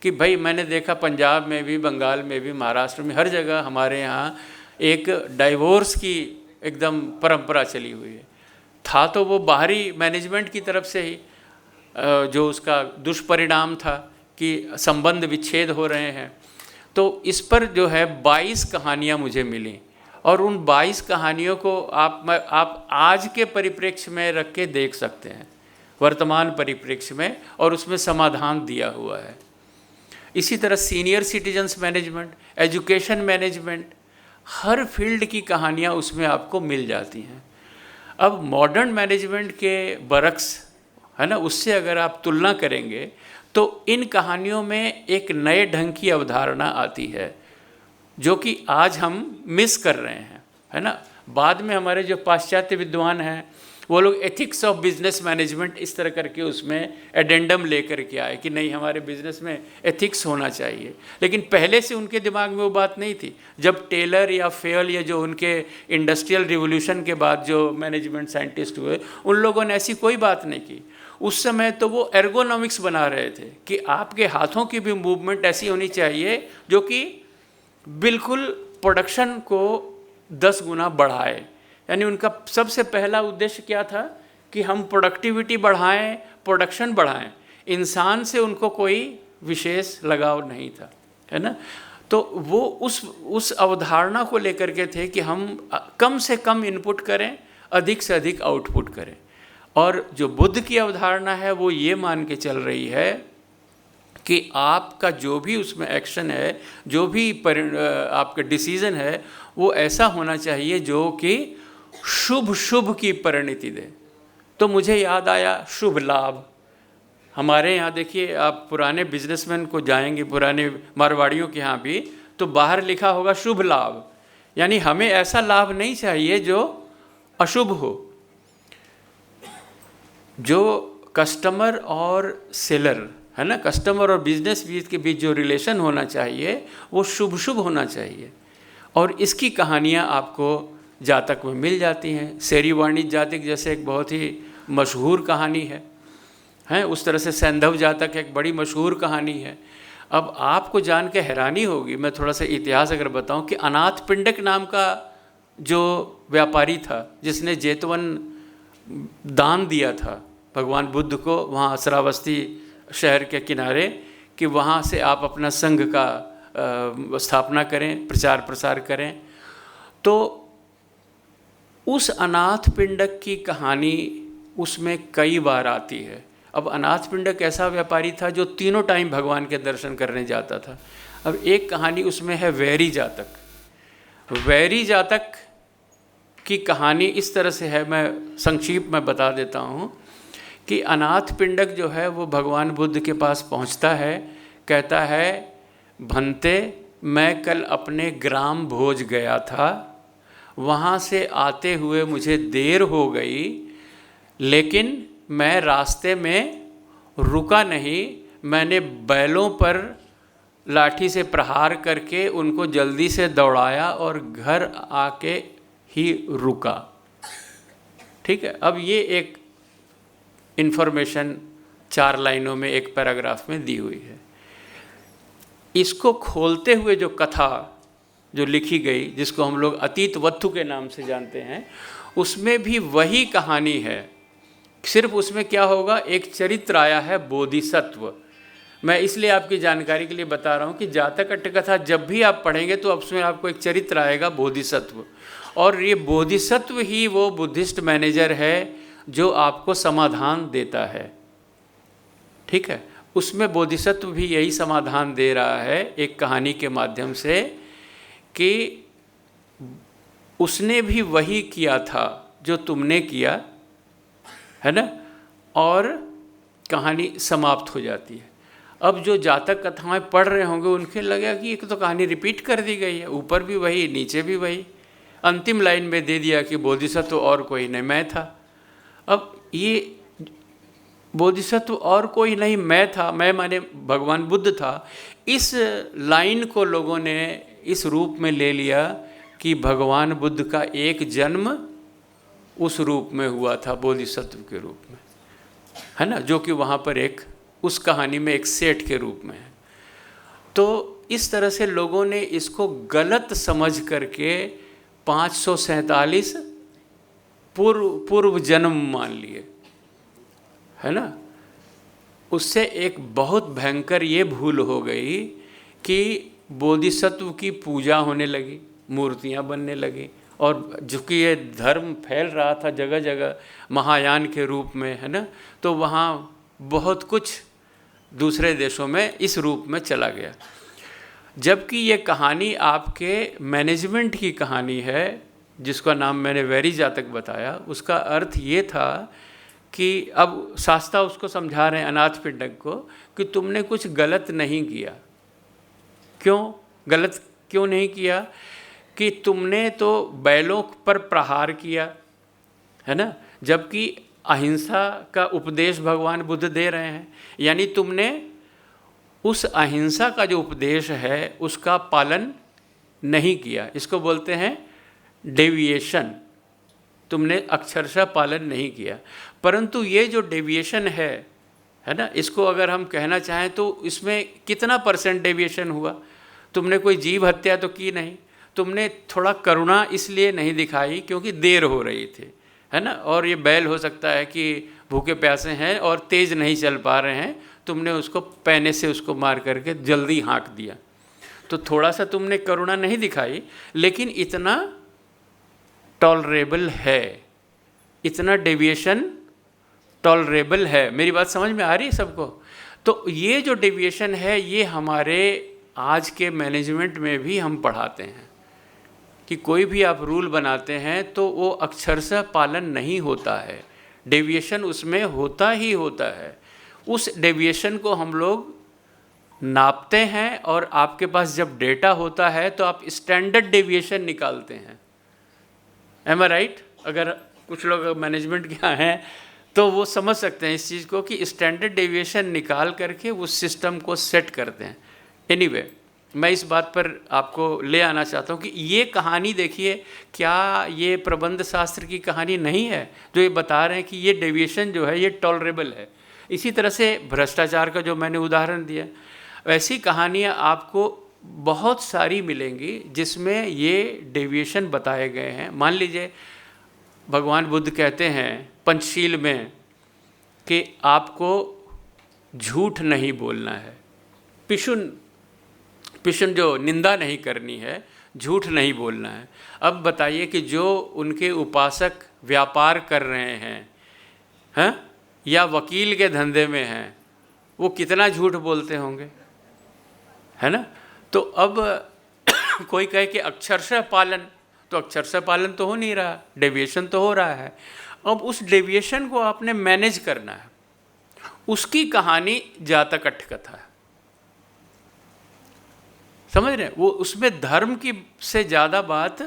कि भाई मैंने देखा पंजाब में भी, बंगाल में भी, महाराष्ट्र में, हर जगह हमारे यहाँ एक डाइवोर्स की एकदम परंपरा चली हुई है। था तो वो बाहरी मैनेजमेंट की तरफ से ही जो उसका दुष्परिणाम था कि संबंध विच्छेद हो रहे हैं। तो इस पर जो है 22 कहानियाँ मुझे मिली, और उन 22 कहानियों को आप आज के परिप्रेक्ष्य में रख के देख सकते हैं, वर्तमान परिप्रेक्ष्य में, और उसमें समाधान दिया हुआ है। इसी तरह senior citizens management, education management, हर फील्ड की कहानियाँ उसमें आपको मिल जाती हैं। अब मॉडर्न मैनेजमेंट के बरक्स, है ना, उससे अगर आप तुलना करेंगे तो इन कहानियों में एक नए ढंग की अवधारणा आती है जो कि आज हम मिस कर रहे हैं, है ना। बाद में हमारे जो पाश्चात्य विद्वान हैं वो लोग एथिक्स ऑफ बिजनेस मैनेजमेंट इस तरह करके उसमें एडेंडम लेकर के आए कि नहीं, हमारे बिजनेस में एथिक्स होना चाहिए। लेकिन पहले से उनके दिमाग में वो बात नहीं थी। जब टेलर या फेयल या जो उनके इंडस्ट्रियल रिवोल्यूशन के बाद जो मैनेजमेंट साइंटिस्ट हुए, उन लोगों ने ऐसी कोई बात नहीं की। उस समय तो वो एर्गोनॉमिक्स बना रहे थे कि आपके हाथों की भी मूवमेंट ऐसी होनी चाहिए जो कि बिल्कुल प्रोडक्शन को 10 गुना बढ़ाए। यानी उनका सबसे पहला उद्देश्य क्या था कि हम प्रोडक्टिविटी बढ़ाएं, प्रोडक्शन बढ़ाएं। इंसान से उनको कोई विशेष लगाव नहीं था, है ना। तो वो उस अवधारणा को लेकर के थे कि हम कम से कम इनपुट करें, अधिक से अधिक आउटपुट करें। और जो बुद्ध की अवधारणा है वो ये मान के चल रही है कि आपका जो भी उसमें एक्शन है, जो भी आपका डिसीज़न है, वो ऐसा होना चाहिए जो कि शुभ शुभ की परिणति दे। तो मुझे याद आया शुभ लाभ। हमारे यहाँ देखिए, आप पुराने बिजनेसमैन को जाएंगे, पुराने मारवाड़ियों के यहाँ भी, तो बाहर लिखा होगा शुभ लाभ। यानी हमें ऐसा लाभ नहीं चाहिए जो अशुभ हो। जो कस्टमर और सेलर है ना, कस्टमर और बिजनेस बीच के बीच जो रिलेशन होना चाहिए वो शुभ शुभ होना चाहिए। और इसकी कहानियाँ आपको जातक में मिल जाती हैं। शेरी वाणिज्य जातक जैसे एक बहुत ही मशहूर कहानी है, उस तरह से सैंधव जातक एक बड़ी मशहूर कहानी है। अब आपको जान के हैरानी होगी, मैं थोड़ा सा इतिहास अगर बताऊं, कि अनाथ पिंडक नाम का जो व्यापारी था जिसने जेतवन दान दिया था भगवान बुद्ध को वहाँ श्रावस्ती शहर के किनारे, कि वहाँ से आप अपना संघ का स्थापना करें, प्रचार प्रसार करें। तो उस अनाथ पिंडक की कहानी उसमें कई बार आती है। अब अनाथ पिंडक ऐसा व्यापारी था जो तीनों टाइम भगवान के दर्शन करने जाता था। अब एक कहानी उसमें है वैरी जातक। वैरी जातक की कहानी इस तरह से है, मैं संक्षिप्त में बता देता हूँ कि अनाथ पिंडक जो है वो भगवान बुद्ध के पास पहुँचता है, कहता है, भंते मैं कल अपने ग्राम भोज गया था, वहाँ से आते हुए मुझे देर हो गई, लेकिन मैं रास्ते में रुका नहीं, मैंने बैलों पर लाठी से प्रहार करके उनको जल्दी से दौड़ाया और घर आके ही रुका। ठीक है। अब ये एक इन्फॉर्मेशन 4 लाइनों में एक पैराग्राफ में दी हुई है। इसको खोलते हुए जो कथा जो लिखी गई, जिसको हम लोग अतीत वत्थु के नाम से जानते हैं, उसमें भी वही कहानी है। सिर्फ उसमें क्या होगा, एक चरित्र आया है बोधिसत्व। मैं इसलिए आपकी जानकारी के लिए बता रहा हूँ कि जातक अट्टकथा जब भी आप पढ़ेंगे तो उसमें आपको एक चरित्र आएगा बोधिसत्व, और ये बोधिसत्व ही वो बुद्धिस्ट मैनेजर है जो आपको समाधान देता है। ठीक है। उसमें बोधिसत्व भी यही समाधान दे रहा है एक कहानी के माध्यम से कि उसने भी वही किया था जो तुमने किया, है ना, और कहानी समाप्त हो जाती है। अब जो जातक कथाएं पढ़ रहे होंगे उनके लगेगा कि एक तो कहानी रिपीट कर दी गई है, ऊपर भी वही नीचे भी वही, अंतिम लाइन में दे दिया कि बोधिसत्व और कोई नहीं, मैं था। अब ये बोधिसत्व और कोई नहीं, मैं था, मैं माने भगवान बुद्ध था, इस लाइन को लोगों ने इस रूप में ले लिया कि भगवान बुद्ध का एक जन्म उस रूप में हुआ था, बोधिसत्व के रूप में, है ना, जो कि वहाँ पर एक उस कहानी में एक सेठ के रूप में है। तो इस तरह से लोगों ने इसको गलत समझ करके 547 पूर्व जन्म मान लिए, है ना। उससे एक बहुत भयंकर ये भूल हो गई कि बोधिसत्व की पूजा होने लगी, मूर्तियाँ बनने लगी, और चूँकि ये धर्म फैल रहा था जगह जगह महायान के रूप में, है ना, तो वहाँ बहुत कुछ दूसरे देशों में इस रूप में चला गया। जबकि ये कहानी आपके मैनेजमेंट की कहानी है, जिसका नाम मैंने वैरी जातक बताया। उसका अर्थ ये था कि अब शास्त्रा उसको समझा रहे हैं अनाथ पिंडक को कि तुमने कुछ गलत नहीं किया। क्यों गलत क्यों नहीं किया? कि तुमने तो बैलों पर प्रहार किया, है ना, जबकि अहिंसा का उपदेश भगवान बुद्ध दे रहे हैं। यानी तुमने उस अहिंसा का जो उपदेश है उसका पालन नहीं किया, इसको बोलते हैं डेविएशन। तुमने अक्षरशः पालन नहीं किया। परंतु ये जो डेविएशन है ना, इसको अगर हम कहना चाहें तो इसमें कितना % डेविएशन हुआ? तुमने कोई जीव हत्या तो की नहीं, तुमने थोड़ा करुणा इसलिए नहीं दिखाई क्योंकि देर हो रही थी, है ना, और ये बैल हो सकता है कि भूखे प्यासे हैं और तेज़ नहीं चल पा रहे हैं, तुमने उसको पैने से उसको मार करके जल्दी हाँक दिया, तो थोड़ा सा तुमने करुणा नहीं दिखाई, लेकिन इतना टॉलरेबल है, इतना डेविएशन टॉलरेबल है। मेरी बात समझ में आ रही है सबको? तो ये जो डेविएशन है ये हमारे आज के मैनेजमेंट में भी हम पढ़ाते हैं कि कोई भी आप रूल बनाते हैं तो वो अक्षरशः पालन नहीं होता है, डेविएशन उसमें होता ही होता है। उस डेविएशन को हम लोग नापते हैं और आपके पास जब डेटा होता है तो आप स्टैंडर्ड डेविएशन निकालते हैं। एम आई राइट? अगर कुछ लोग मैनेजमेंट के यहाँ हैं तो वो समझ सकते हैं इस चीज़ को कि स्टैंडर्ड डेविएशन निकाल करके उस सिस्टम को सेट करते हैं। एनीवे, मैं इस बात पर आपको ले आना चाहता हूँ कि ये कहानी देखिए, क्या ये प्रबंध शास्त्र की कहानी नहीं है जो ये बता रहे हैं कि ये डेविएशन जो है ये टॉलरेबल है। इसी तरह से भ्रष्टाचार का जो मैंने उदाहरण दिया, वैसी कहानियाँ आपको बहुत सारी मिलेंगी जिसमें ये डेविएशन बताए गए हैं। मान लीजिए भगवान बुद्ध कहते हैं पंचशील में कि आपको झूठ नहीं बोलना है, पिशुन जो निंदा नहीं करनी है, झूठ नहीं बोलना है। अब बताइए कि जो उनके उपासक व्यापार कर रहे हैं या वकील के धंधे में हैं, वो कितना झूठ बोलते होंगे, है ना। तो अब कोई कहे कि अक्षरशः पालन, तो अक्षरशः पालन तो हो नहीं रहा, डेविएशन तो हो रहा है। अब उस डेविएशन को आपने मैनेज करना है, उसकी कहानी जातक कथा है, समझ रहे हैं? वो उसमें धर्म की से ज़्यादा बात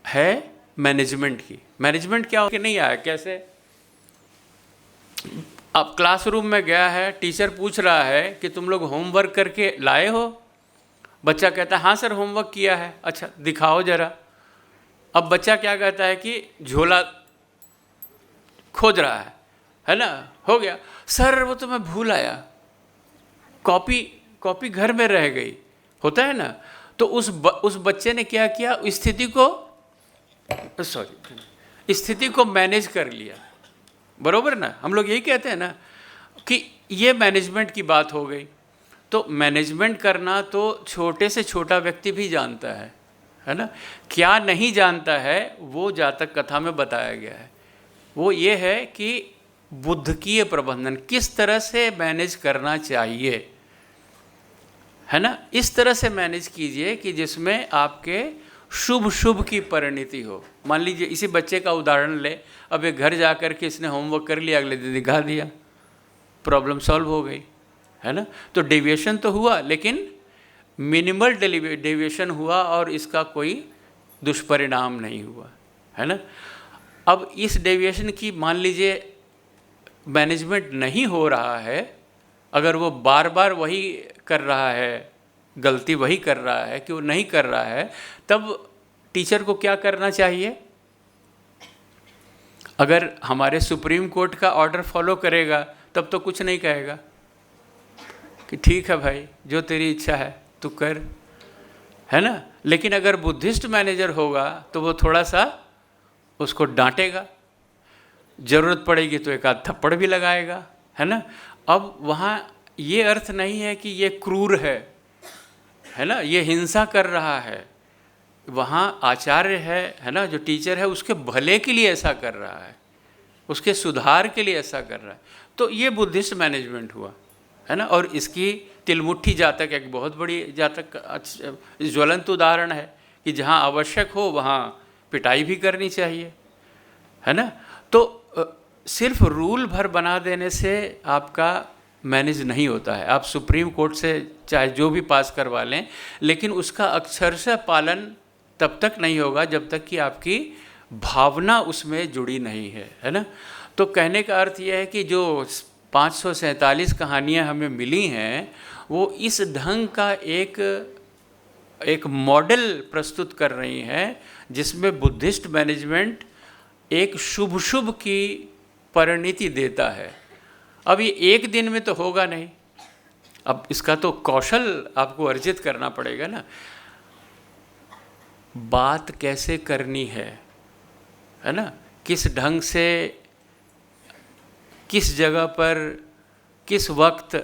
है मैनेजमेंट की। मैनेजमेंट क्या होकर नहीं आया, कैसे? अब क्लासरूम में गया है, टीचर पूछ रहा है कि तुम लोग होमवर्क करके लाए हो? बच्चा कहता है हाँ सर होमवर्क किया है। अच्छा दिखाओ ज़रा। अब बच्चा क्या कहता है कि झोला खोज रहा है ना, हो गया सर वो तो मैं भूल आया, कॉपी घर में रह गई, होता है ना। तो उस बच्चे ने क्या किया, स्थिति को मैनेज कर लिया, बरोबर ना। हम लोग यही कहते हैं ना कि ये मैनेजमेंट की बात हो गई। तो मैनेजमेंट करना तो छोटे से छोटा व्यक्ति भी जानता है ना। क्या नहीं जानता है वो जातक कथा में बताया गया है। वो ये है कि बुद्धकीय प्रबंधन किस तरह से मैनेज करना चाहिए, है ना। इस तरह से मैनेज कीजिए कि जिसमें आपके शुभ की परिणति हो। मान लीजिए इसी बच्चे का उदाहरण ले, अब एक घर जा कर के इसने होमवर्क कर लिया, अगले दिन दिखा दिया, प्रॉब्लम सॉल्व हो गई, है ना। तो डेविएशन तो हुआ लेकिन मिनिमल डेविएशन हुआ और इसका कोई दुष्परिणाम नहीं हुआ, है ना। अब इस डेविएशन की मान लीजिए मैनेजमेंट नहीं हो रहा है, अगर वो बार बार वही कर रहा है, गलती वही कर रहा है कि वो नहीं कर रहा है, तब टीचर को क्या करना चाहिए? अगर हमारे सुप्रीम कोर्ट का ऑर्डर फॉलो करेगा तब तो कुछ नहीं कहेगा कि ठीक है भाई जो तेरी इच्छा है तू कर, है ना। लेकिन अगर बुद्धिस्ट मैनेजर होगा तो वो थोड़ा सा उसको डांटेगा, ज़रूरत पड़ेगी तो एक आध थप्पड़ भी लगाएगा, है ना। अब वहाँ ये अर्थ नहीं है कि ये क्रूर है ना, ये हिंसा कर रहा है। वहाँ आचार्य है ना, जो टीचर है उसके भले के लिए ऐसा कर रहा है, उसके सुधार के लिए ऐसा कर रहा है। तो ये बुद्धिस्ट मैनेजमेंट हुआ, है ना। और इसकी तिलमुट्ठी जातक एक बहुत बड़ी जातक ज्वलंत उदाहरण है कि जहाँ आवश्यक हो वहाँ पिटाई भी करनी चाहिए, है ना। तो सिर्फ रूल भर बना देने से आपका मैनेज नहीं होता है। आप सुप्रीम कोर्ट से चाहे जो भी पास करवा लें, लेकिन उसका अक्षरशः पालन तब तक नहीं होगा जब तक कि आपकी भावना उसमें जुड़ी नहीं है ना। तो कहने का अर्थ यह है कि जो 547 कहानियाँ हमें मिली हैं वो इस ढंग का एक मॉडल प्रस्तुत कर रही हैं जिसमें बुद्धिस्ट मैनेजमेंट एक शुभ शुभ की परिणति देता है। अब ये एक दिन में तो होगा नहीं, अब इसका तो कौशल आपको अर्जित करना पड़ेगा ना। बात कैसे करनी है ना, किस ढंग से, किस जगह पर, किस वक्त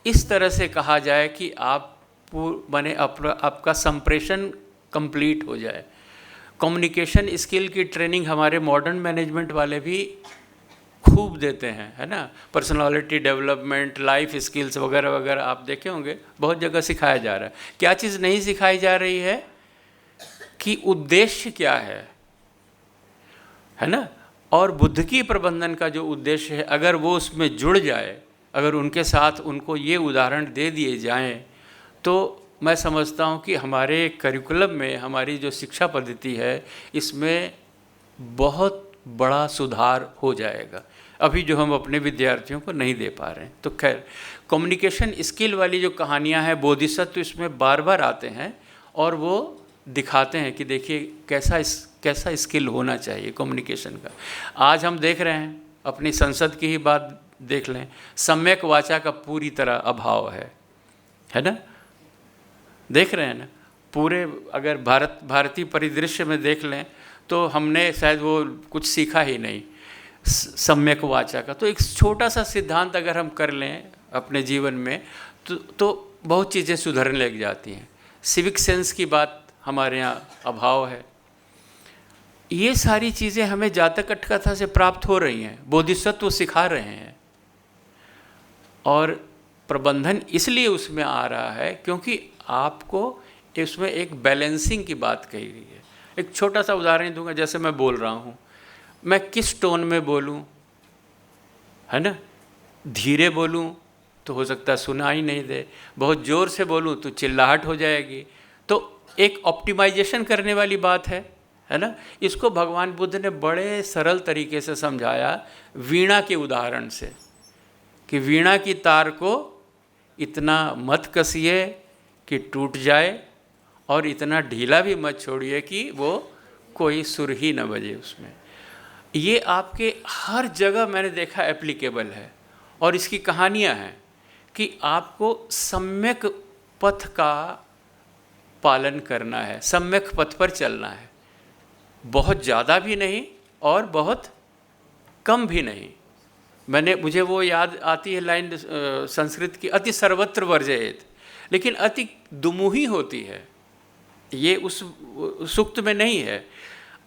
इस तरह से कहा जाए कि आप माने आपका संप्रेषण कंप्लीट हो जाए। कम्युनिकेशन स्किल की ट्रेनिंग हमारे मॉडर्न मैनेजमेंट वाले भी खूब देते हैं, है ना। पर्सनालिटी डेवलपमेंट, लाइफ स्किल्स वगैरह वगैरह आप देखे होंगे, बहुत जगह सिखाया जा रहा है। क्या चीज़ नहीं सिखाई जा रही है कि उद्देश्य क्या है ना। और बुद्ध की प्रबंधन का जो उद्देश्य है, अगर वो उसमें जुड़ जाए, अगर उनके साथ उनको ये उदाहरण दे दिए जाएं, तो मैं समझता हूँ कि हमारे करिकुलम में, हमारी जो शिक्षा पद्धति है, इसमें बहुत बड़ा सुधार हो जाएगा, अभी जो हम अपने विद्यार्थियों को नहीं दे पा रहे हैं। तो खैर, कम्युनिकेशन स्किल वाली जो कहानियाँ हैं, बोधिसत्व इसमें बार बार आते हैं और वो दिखाते हैं कि देखिए कैसा स्किल होना चाहिए कम्युनिकेशन का। आज हम देख रहे हैं, अपनी संसद की ही बात देख लें, सम्यक वाचा का पूरी तरह अभाव है ना। देख रहे हैं ना, पूरे अगर भारतीय परिदृश्य में देख लें तो हमने शायद वो कुछ सीखा ही नहीं सम्यक वाचा का। तो एक छोटा सा सिद्धांत अगर हम कर लें अपने जीवन में तो बहुत चीज़ें सुधरने लग जाती हैं। सिविक सेंस की बात हमारे यहाँ अभाव है। ये सारी चीज़ें हमें जातक कथा से प्राप्त हो रही हैं, बोधिसत्व सिखा रहे हैं। और प्रबंधन इसलिए उसमें आ रहा है क्योंकि आपको इसमें एक बैलेंसिंग की बात कही गई है। एक छोटा सा उदाहरण दूंगा, जैसे मैं बोल रहा हूँ, मैं किस टोन में बोलूँ, है ना। धीरे बोलूँ तो हो सकता है सुनाई नहीं दे, बहुत ज़ोर से बोलूँ तो चिल्लाहट हो जाएगी। तो एक ऑप्टिमाइजेशन करने वाली बात है ना। इसको भगवान बुद्ध ने बड़े सरल तरीके से समझाया वीणा के उदाहरण से, कि वीणा की तार को इतना मत कसिए कि टूट जाए और इतना ढीला भी मत छोड़िए कि वो कोई सुर ही न बजे उसमें। ये आपके हर जगह मैंने देखा एप्लीकेबल है। और इसकी कहानियाँ हैं कि आपको सम्यक पथ का पालन करना है, सम्यक पथ पर चलना है, बहुत ज़्यादा भी नहीं और बहुत कम भी नहीं। मुझे वो याद आती है लाइन संस्कृत की, अति सर्वत्र वर्जयेत, लेकिन अति दुमुही होती है, ये उस सूक्त में नहीं है।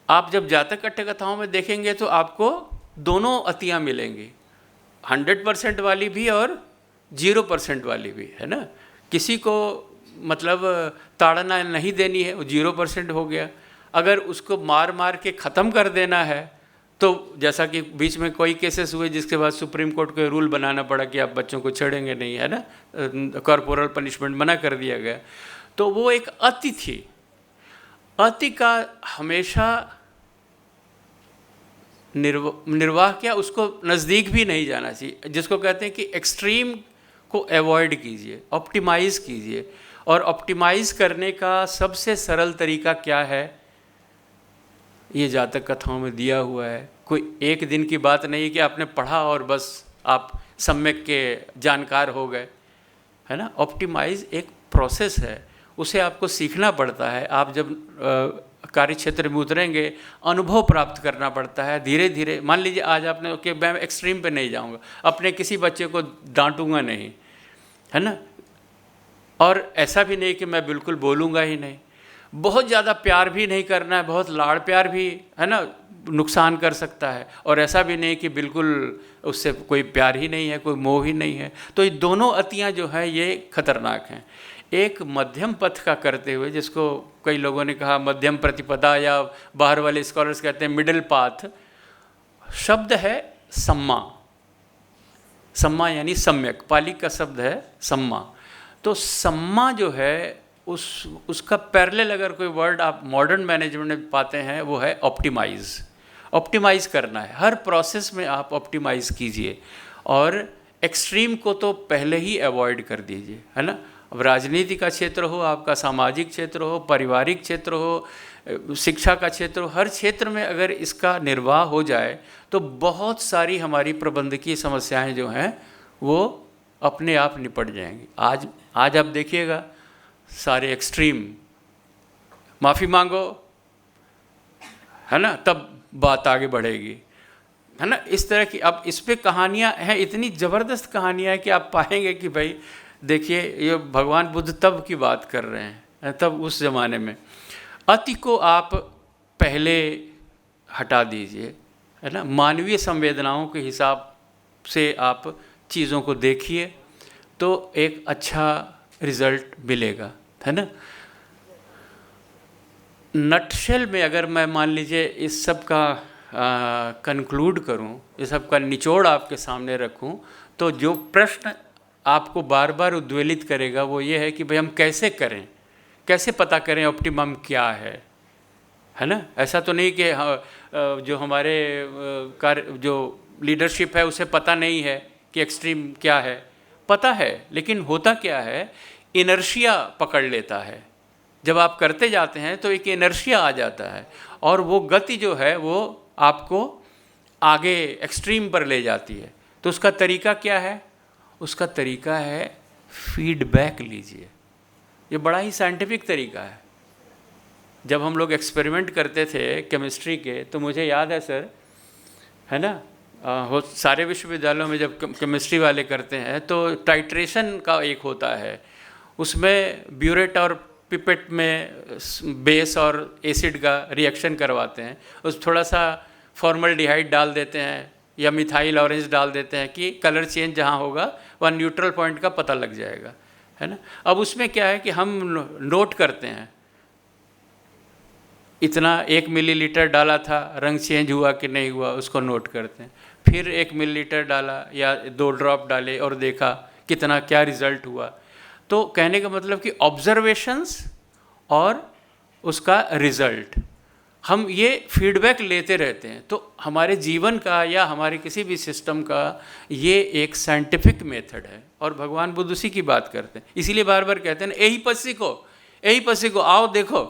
आप जब जातक कथाओं में देखेंगे तो आपको दोनों अतियाँ मिलेंगी, 100% वाली भी और 0% वाली भी, है ना। किसी को मतलब ताड़ना नहीं देनी है, वो 0% हो गया। अगर उसको मार मार के ख़त्म कर देना है तो जैसा कि बीच में कोई केसेस हुए जिसके बाद सुप्रीम कोर्ट को रूल बनाना पड़ा कि आप बच्चों को छेड़ेंगे नहीं, है ना, कॉर्पोरल पनिशमेंट मना कर दिया गया। तो वो एक अति थी। अति का हमेशा निर्वाह क्या, उसको नज़दीक भी नहीं जाना चाहिए, जिसको कहते हैं कि एक्सट्रीम को अवॉइड कीजिए, ऑप्टिमाइज़ कीजिए। और ऑप्टिमाइज़ करने का सबसे सरल तरीका क्या है, ये जातक कथाओं में दिया हुआ है। कोई एक दिन की बात नहीं कि आपने पढ़ा और बस आप सम्यक के जानकार हो गए, है ना। ऑप्टिमाइज़ एक प्रोसेस है, उसे आपको सीखना पड़ता है। आप जब कार्य क्षेत्र में उतरेंगे अनुभव प्राप्त करना पड़ता है धीरे धीरे। मान लीजिए आज आपने कि मैं एक्सट्रीम पे नहीं जाऊंगा, अपने किसी बच्चे को डांटूंगा नहीं, है ना। और ऐसा भी नहीं कि मैं बिल्कुल बोलूँगा ही नहीं, बहुत ज़्यादा प्यार भी नहीं करना है, बहुत लाड़ प्यार भी, है ना, नुकसान कर सकता है। और ऐसा भी नहीं कि बिल्कुल उससे कोई प्यार ही नहीं है, कोई मोह ही नहीं है। तो ये दोनों अतियाँ जो हैं ये खतरनाक हैं। एक मध्यम पथ का करते हुए, जिसको कई लोगों ने कहा मध्यम प्रतिपदा, या बाहर वाले स्कॉलर्स कहते हैं मिडिल पाथ। शब्द है सम्मा, सम्मा यानी सम्यक, पाली का शब्द है सम्मा। तो सम्मा जो है उसका पैरेलल अगर कोई वर्ड आप मॉडर्न मैनेजमेंट में पाते हैं वो है ऑप्टिमाइज़। ऑप्टिमाइज़ करना है, हर प्रोसेस में आप ऑप्टिमाइज़ कीजिए और एक्सट्रीम को तो पहले ही अवॉइड कर दीजिए, है ना। अब राजनीति का क्षेत्र हो, आपका सामाजिक क्षेत्र हो, पारिवारिक क्षेत्र हो, शिक्षा का क्षेत्र हो, हर क्षेत्र में अगर इसका निर्वाह हो जाए तो बहुत सारी हमारी प्रबंधकीय समस्याएं जो हैं वो अपने आप निपट जाएंगी। आज आप देखिएगा सारे एक्सट्रीम, माफ़ी मांगो, है ना, तब बात आगे बढ़ेगी, है ना। इस तरह की अब इस पे कहानियाँ हैं, इतनी ज़बरदस्त कहानियाँ हैं कि आप पाएंगे कि भाई देखिए ये भगवान बुद्ध तब की बात कर रहे हैं, तब उस ज़माने में। अति को आप पहले हटा दीजिए, है ना, मानवीय संवेदनाओं के हिसाब से आप चीज़ों को देखिए तो एक अच्छा रिज़ल्ट मिलेगा, है ना। नटशेल में अगर मैं मान लीजिए इस सब का कंक्लूड करूं, इस सब का निचोड़ आपके सामने रखूं, तो जो प्रश्न आपको बार बार उद्वेलित करेगा वो ये है कि भाई हम कैसे करें, कैसे पता करें ऑप्टिमम क्या है ना। ऐसा तो नहीं कि जो हमारे जो लीडरशिप है उसे पता नहीं है कि एक्सट्रीम क्या है, पता है, लेकिन होता क्या है, इनर्शिया पकड़ लेता है। जब आप करते जाते हैं तो एक इनर्शिया आ जाता है और वो गति जो है वो आपको आगे एक्सट्रीम पर ले जाती है। तो उसका तरीका क्या है? उसका तरीका है फीडबैक लीजिए। ये बड़ा ही साइंटिफिक तरीका है। जब हम लोग एक्सपेरिमेंट करते थे केमिस्ट्री के, तो मुझे याद है सर, है ना, सारे विश्वविद्यालयों में जब केमिस्ट्री वाले करते हैं तो टाइट्रेशन का एक होता है, उसमें ब्यूरेट और पिपेट में बेस और एसिड का रिएक्शन करवाते हैं, उस थोड़ा सा फॉर्मल्डिहाइड डाल देते हैं या मिथाइल ऑरेंज डाल देते हैं कि कलर चेंज जहाँ होगा वह न्यूट्रल पॉइंट का पता लग जाएगा, है ना। अब उसमें क्या है कि हम नोट करते हैं, इतना 1 मिलीलीटर डाला था, रंग चेंज हुआ कि नहीं हुआ उसको नोट करते हैं, फिर 1 मिलीलीटर डाला या 2 ड्रॉप डाले और देखा कितना क्या रिज़ल्ट हुआ। तो कहने का मतलब कि ऑब्जर्वेशंस और उसका रिज़ल्ट, हम ये फीडबैक लेते रहते हैं। तो हमारे जीवन का या हमारे किसी भी सिस्टम का ये एक साइंटिफिक मेथड है और भगवान बुद्ध उसी की बात करते हैं। इसीलिए बार बार कहते हैं यही पसी को आओ देखो,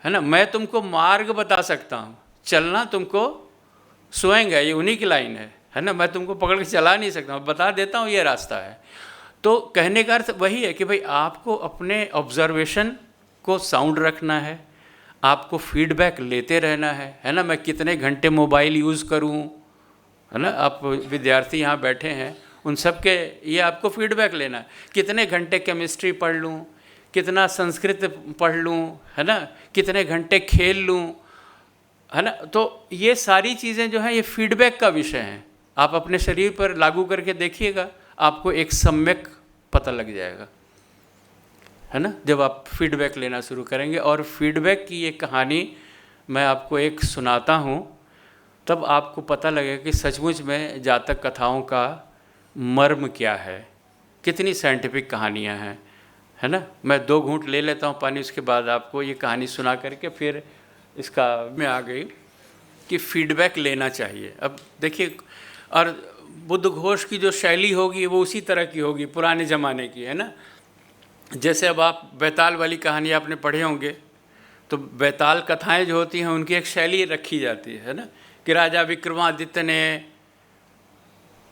है ना, मैं तुमको मार्ग बता सकता हूँ, चलना तुमको स्वयं है, ये उन्हीं की लाइन है ना, मैं तुमको पकड़ के चला नहीं सकता हूँ, बता देता हूँ ये रास्ता है। तो कहने का अर्थ वही है कि भाई आपको अपने ऑब्जर्वेशन को साउंड रखना है, आपको फीडबैक लेते रहना है ना। मैं कितने घंटे मोबाइल यूज़ करूं, है ना, आप विद्यार्थी यहाँ बैठे हैं उन सब के ये आपको फीडबैक लेना है। कितने घंटे केमिस्ट्री पढ़ लूं, कितना संस्कृत पढ़ लूं, है ना, कितने घंटे खेल लूं, है ना। तो ये सारी चीज़ें जो हैं ये फीडबैक का विषय हैं। आप अपने शरीर पर लागू करके देखिएगा, आपको एक सम्यक पता लग जाएगा, है ना, जब आप फीडबैक लेना शुरू करेंगे। और फीडबैक की ये कहानी मैं आपको एक सुनाता हूँ, तब आपको पता लगेगा कि सचमुच में जातक कथाओं का मर्म क्या है, कितनी साइंटिफिक कहानियाँ हैं, है ना। मैं 2 घूंट ले लेता हूँ पानी, उसके बाद आपको ये कहानी सुना करके फिर इसका में आ गई कि फीडबैक लेना चाहिए। अब देखिए, और बुद्ध घोष की जो शैली होगी वो उसी तरह की होगी, पुराने ज़माने की, है ना। जैसे अब आप बैताल वाली कहानी आपने पढ़े होंगे, तो बैताल कथाएं जो होती हैं उनकी एक शैली रखी जाती है ना, कि राजा विक्रमादित्य ने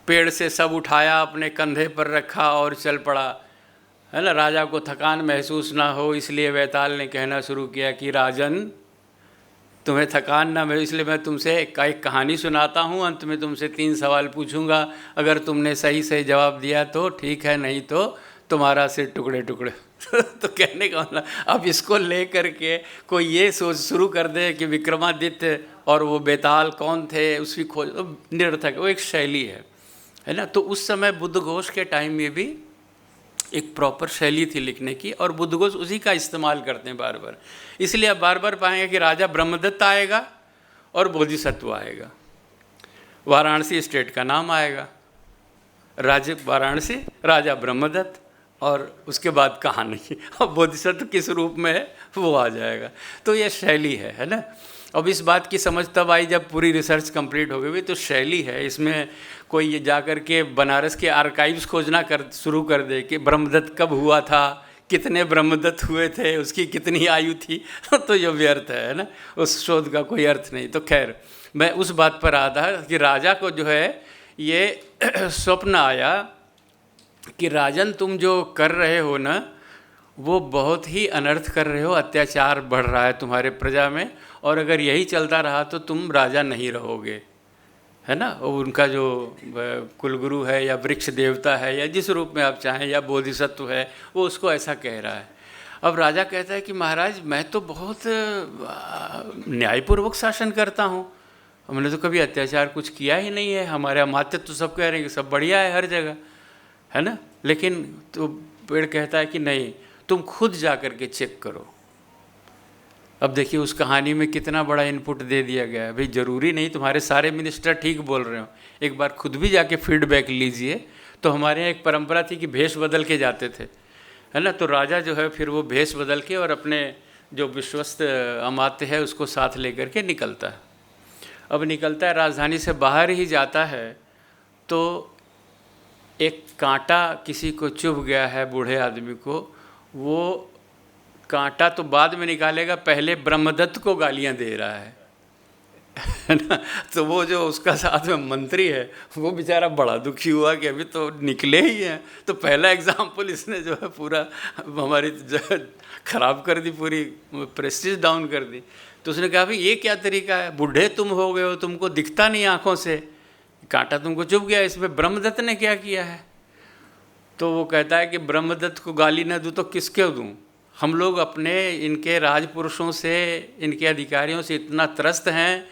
पेड़ से सब उठाया, अपने कंधे पर रखा और चल पड़ा, है ना। राजा को थकान महसूस ना हो इसलिए बैताल ने कहना शुरू किया कि राजन तुम्हें थकान ना महसूस, इसलिए मैं तुमसे एक कहानी सुनाता हूँ, अंत में तुमसे 3 सवाल पूछूंगा, अगर तुमने सही सही जवाब दिया तो ठीक है, नहीं तो तुम्हारा सिर टुकड़े टुकड़े। तो कहने का मतलब अब इसको ले करके कोई ये सोच शुरू कर दे कि विक्रमादित्य और वो बेताल कौन थे उसकी खोज, तो निरर्थक, वो एक शैली है ना। तो उस समय बुद्ध घोष के टाइम में भी एक प्रॉपर शैली थी लिखने की, और बुद्ध घोष उसी का इस्तेमाल करते हैं बार बार। इसलिए आप बार बार पाएंगे कि राजा ब्रह्मदत्त आएगा और बोधिसत्व आएगा, वाराणसी स्टेट का नाम आएगा, वाराणसी राजा ब्रह्मदत्त, और उसके बाद कहानी अब बोधिसत्व किस रूप में है वो आ जाएगा। तो ये शैली है ना। अब इस बात की समझ तब आई जब पूरी रिसर्च कंप्लीट हो गई। तो शैली है, इसमें कोई ये जा कर के बनारस के आर्काइव्स खोजना शुरू कर दे कि ब्रह्मदत्त कब हुआ था, कितने ब्रह्मदत्त हुए थे, उसकी कितनी आयु थी तो ये व्यर्थ है ना, उस शोध का कोई अर्थ नहीं। तो खैर मैं उस बात पर आ था कि राजा को जो है ये स्वप्न आया कि राजन तुम जो कर रहे हो ना वो बहुत ही अनर्थ कर रहे हो, अत्याचार बढ़ रहा है तुम्हारे प्रजा में, और अगर यही चलता रहा तो तुम राजा नहीं रहोगे, है ना। और उनका जो कुलगुरु है या वृक्ष देवता है या जिस रूप में आप चाहें या बोधिसत्व है वो उसको ऐसा कह रहा है। अब राजा कहता है कि महाराज मैं तो बहुत न्यायपूर्वक शासन करता हूँ, हमने तो कभी अत्याचार कुछ किया ही नहीं है, हमारे अमात्य तो सब कह रहे हैं कि सब बढ़िया है हर जगह, है ना। लेकिन तो पेड़ कहता है कि नहीं, तुम खुद जा कर के चेक करो। अब देखिए उस कहानी में कितना बड़ा इनपुट दे दिया गया है। भाई ज़रूरी नहीं तुम्हारे सारे मिनिस्टर ठीक बोल रहे हो, एक बार खुद भी जाके फीडबैक लीजिए। तो हमारे यहाँ एक परंपरा थी कि भेष बदल के जाते थे, है ना। तो राजा जो है फिर वो भेष बदल के और अपने जो विश्वस्त अमात्य है उसको साथ लेकर के निकलता है। अब निकलता है, राजधानी से बाहर ही जाता है तो एक कांटा किसी को चुभ गया है, बूढ़े आदमी को। वो कांटा तो बाद में निकालेगा, पहले ब्रह्मदत्त को गालियां दे रहा है ना। तो वो जो उसका साथ में मंत्री है वो बेचारा बड़ा दुखी हुआ कि अभी तो निकले ही हैं, तो पहला एग्जाम्पल इसने जो है पूरा हमारी खराब कर दी, पूरी प्रेस्टीज डाउन कर दी। तो उसने कहा भाई ये क्या तरीका है, बूढ़े तुम हो गए हो, तुमको दिखता नहीं आँखों से, कांटा तुमको चुभ गया, इसमें ब्रह्मदत्त ने क्या किया है। तो वो कहता है कि ब्रह्मदत्त को गाली न दूँ तो किसके दूँ, हम लोग अपने इनके राजपुरुषों से, इनके अधिकारियों से इतना त्रस्त हैं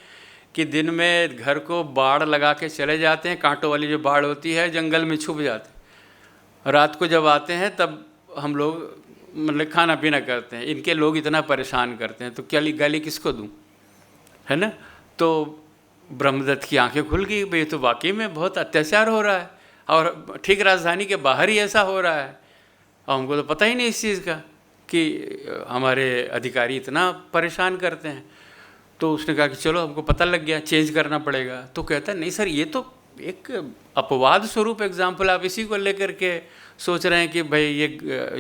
कि दिन में घर को बाड़ लगा के चले जाते हैं, कांटों वाली जो बाड़ होती है जंगल में छुप जाते हैं, रात को जब आते हैं तब हम लोग मतलब खाना पीना करते हैं, इनके लोग इतना परेशान करते हैं, तो क्या गाली किसको दूँ, है ना। तो ब्रह्मदत्त की आंखें खुल गई, भाई तो वाकई में बहुत अत्याचार हो रहा है और ठीक राजधानी के बाहर ही ऐसा हो रहा है, और हमको तो पता ही नहीं इस चीज़ का कि हमारे अधिकारी इतना परेशान करते हैं। तो उसने कहा कि चलो हमको पता लग गया, चेंज करना पड़ेगा। तो कहता है नहीं सर, ये तो एक अपवाद स्वरूप एग्जाम्पल, आप इसी को लेकर के सोच रहे हैं कि भाई ये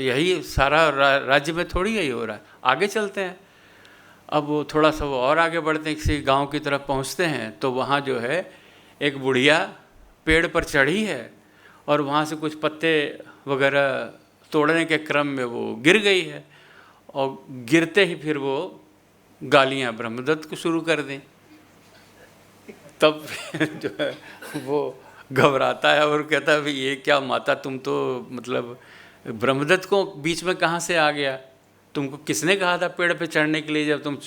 यही सारा राज्य में थोड़ी यही हो रहा है, आगे चलते हैं। अब वो थोड़ा सा वो और आगे बढ़ते हैं, किसी गांव की तरफ पहुंचते हैं तो वहाँ जो है एक बुढ़िया पेड़ पर चढ़ी है और वहाँ से कुछ पत्ते वगैरह तोड़ने के क्रम में वो गिर गई है, और गिरते ही फिर वो गालियाँ ब्रह्मदत्त को शुरू कर दी। तब जो है वो घबराता है और कहता है भाई ये क्या माता, तुम तो मतलब ब्रह्मदत्त को बीच में कहाँ से आ गया, तुमको किसने कहा था पेड़ पे चढ़ने के लिए जब तुम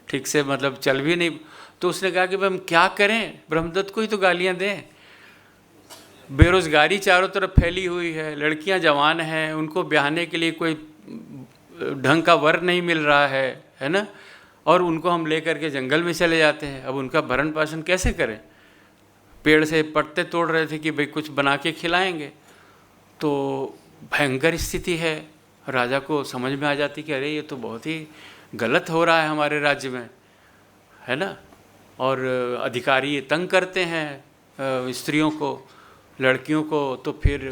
ठीक से मतलब चल भी नहीं। तो उसने कहा कि भाई हम क्या करें, ब्रह्मदत्त को ही तो गालियाँ दें, बेरोज़गारी चारों तरफ फैली हुई है, लड़कियां जवान हैं, उनको ब्याहने के लिए कोई ढंग का वर नहीं मिल रहा है ना, और उनको हम लेकर के जंगल में चले जाते हैं, अब उनका भरण पोषण कैसे करें। पेड़ से पत्ते तोड़ रहे थे कि भाई कुछ बना के खिलाएंगे। तो भयंकर स्थिति है, राजा को समझ में आ जाती कि अरे ये तो बहुत ही गलत हो रहा है हमारे राज्य में, है ना। और अधिकारी तंग करते हैं स्त्रियों को, लड़कियों को। तो फिर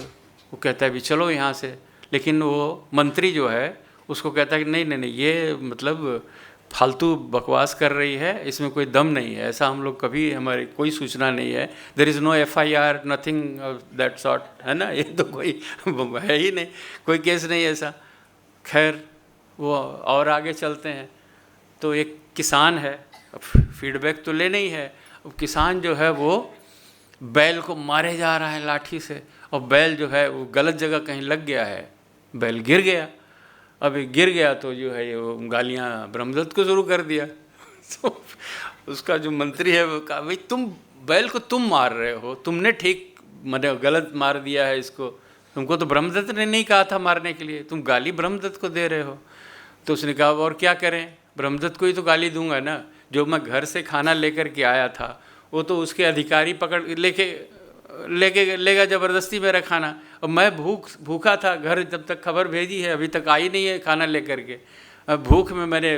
वो कहता है भी चलो यहाँ से, लेकिन वो मंत्री जो है उसको कहता है कि नहीं नहीं नहीं, ये मतलब फालतू बकवास कर रही है, इसमें कोई दम नहीं है, ऐसा हम लोग कभी, हमारी कोई सूचना नहीं है, there is no FIR, nothing that sort, है ना, ये तो कोई है ही नहीं, कोई केस नहीं ऐसा। खैर वो और आगे चलते हैं तो एक किसान है, फीडबैक तो लेना ही है। अब किसान जो है वो बैल को मारे जा रहा है लाठी से, और बैल जो है वो गलत जगह कहीं लग गया है, बैल गिर गया। अब गिर गया तो जो है वो गालियाँ ब्रह्मदत्त को शुरू कर दिया। तो उसका जो मंत्री है वो कहा भाई तुम बैल को तुम मार रहे हो, तुमने ठीक मतलब गलत मार दिया है इसको, तुमको तो ब्रह्मदत्त ने नहीं कहा था मारने के लिए, तुम गाली ब्रह्मदत्त को दे रहे हो। तो उसने कहा और क्या करें, ब्रह्मदत्त को ही तो गाली दूंगा ना, जो मैं घर से खाना लेकर के आया था वो तो उसके अधिकारी पकड़ लेके लेके लेगा ज़बरदस्ती मेरा खाना। और मैं भूखा था, घर जब तक खबर भेजी है अभी तक आई नहीं है खाना लेकर के। अब भूख में मैंने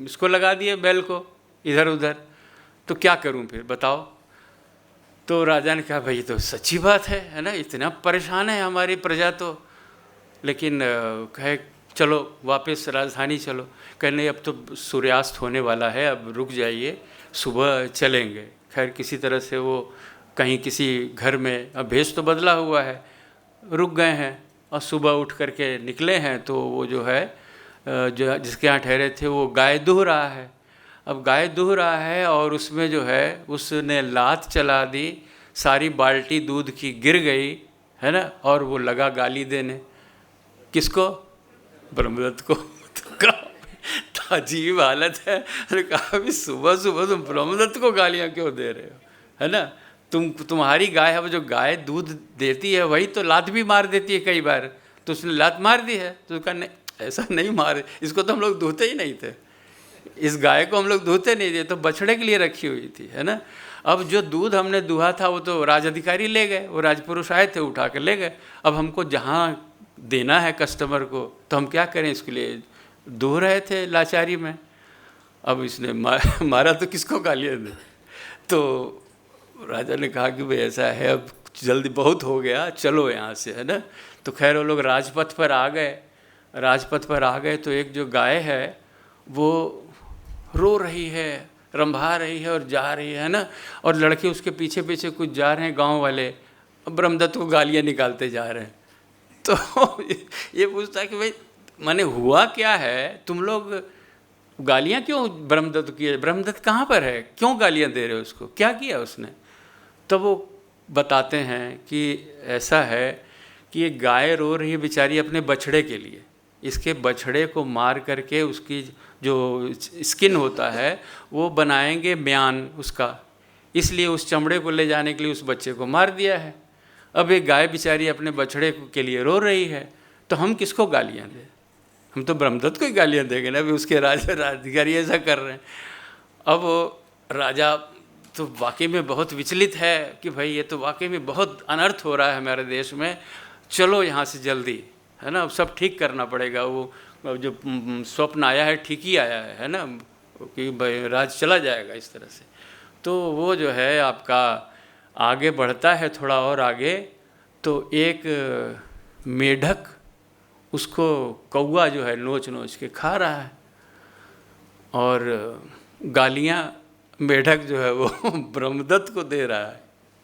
इसको लगा दिए बैल को इधर उधर, तो क्या करूं फिर बताओ। तो राजा ने कहा भाई तो सच्ची बात है ना, इतना परेशान है हमारी प्रजा तो। लेकिन कहे चलो वापस राजधानी चलो। कहे नहीं अब तो सूर्यास्त होने वाला है, अब रुक जाइए, सुबह चलेंगे। खैर किसी तरह से वो कहीं किसी घर में, अब भेष तो बदला हुआ है, रुक गए हैं और सुबह उठ करके निकले हैं। तो वो जो है जो जिसके यहाँ ठहरे थे वो गाय दूह रहा है। अब गाय दूह रहा है और उसमें जो है उसने लात चला दी, सारी बाल्टी दूध की गिर गई है ना, और वो लगा गाली देने। किसको? ब्रह्मदत्त को। तो कहा अजीब हालत है। अरे कहा अभी सुबह सुबह तुम ब्रह्मदत्त को गालियाँ क्यों दे रहे हो, है ना। तुम्हारी गाय है, जो गाय दूध देती है वही तो लात भी मार देती है कई बार, तो उसने लात मार दी है। तो कहा नहीं ऐसा नहीं मारे, इसको तो हम लोग दूहते ही नहीं थे, इस गाय को हम लोग दूहते नहीं थे, तो बछड़े के लिए रखी हुई थी, है ना। अब जो दूध हमने दूहा था वो तो राज अधिकारी ले गए, वो राजपुरुष आए थे उठा कर ले गए। अब हमको जहाँ देना है कस्टमर को तो हम क्या करें, इसके लिए दूह रहे थे लाचारी में। अब इसने मारा तो किसको गालियाँ दे। तो राजा ने कहा कि भाई ऐसा है, अब जल्दी बहुत हो गया, चलो यहाँ से, है ना। तो खैर वो लोग राजपथ पर आ गए। राजपथ पर आ गए तो एक जो गाय है वो रो रही है, रंभा रही है और जा रही है ना, और लड़के उसके पीछे पीछे कुछ जा रहे हैं गांव वाले, ब्रह्मदत्त को गालियाँ निकालते जा रहे हैं। तो ये पूछता है कि भाई माने हुआ क्या है, तुम लोग गालियाँ क्यों ब्रह्मदत्त की, ब्रह्मदत्त कहाँ पर है, क्यों गालियाँ दे रहे हो उसको, क्या किया उसने। तो वो बताते हैं कि ऐसा है कि ये गाय रो रही है बेचारी अपने बछड़े के लिए, इसके बछड़े को मार करके उसकी जो स्किन होता है वो बनाएंगे म्यान उसका, इसलिए उस चमड़े को ले जाने के लिए उस बच्चे को मार दिया है। अब एक गाय बेचारी अपने बछड़े के लिए रो रही है, तो हम किसको गालियाँ दें, हम तो ब्रह्मदत्त को ही गालियाँ देंगे ना, अभी उसके राजधिकारी ऐसा कर रहे हैं। अब राजा तो वाकई में बहुत विचलित है कि भाई ये तो वाकई में बहुत अनर्थ हो रहा है हमारे देश में, चलो यहाँ से जल्दी, है ना। अब सब ठीक करना पड़ेगा, वो जो स्वप्न आया है ठीक ही आया है ना, कि भाई राज चला जाएगा इस तरह से। तो वो जो है आपका आगे बढ़ता है थोड़ा और आगे, तो एक मेढक उसको कौआ जो है नोच नोच के खा रहा है, और गालियाँ मेढक जो है वो ब्रह्मदत्त को दे रहा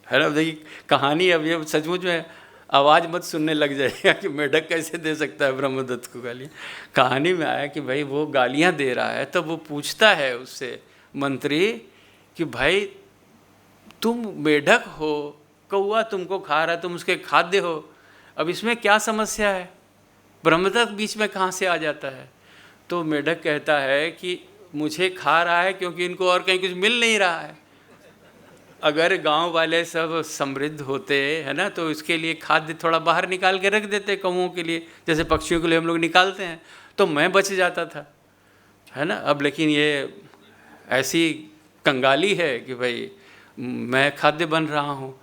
है ना। देखिए कहानी अब ये सचमुच में आवाज़ मत सुनने लग जाएगा कि मेढक कैसे दे सकता है ब्रह्मदत्त को गालियाँ। कहानी में आया कि भाई वो गालियाँ दे रहा है, तब वो पूछता है उससे मंत्री कि भाई तुम मेढक हो, कौआ तुमको खा रहा है, तुम उसके खाद्य हो, अब इसमें क्या समस्या है, ब्रह्मदत्त बीच में कहाँ से आ जाता है। तो मेढक कहता है कि मुझे खा रहा है क्योंकि इनको और कहीं कुछ मिल नहीं रहा है। अगर गांव वाले सब समृद्ध होते है ना, तो इसके लिए खाद्य थोड़ा बाहर निकाल के रख देते कौओं के लिए, जैसे पक्षियों के लिए हम लोग निकालते हैं, तो मैं बच जाता था, है ना। अब लेकिन ये ऐसी कंगाली है कि भाई मैं खाद्य बन रहा हूँ।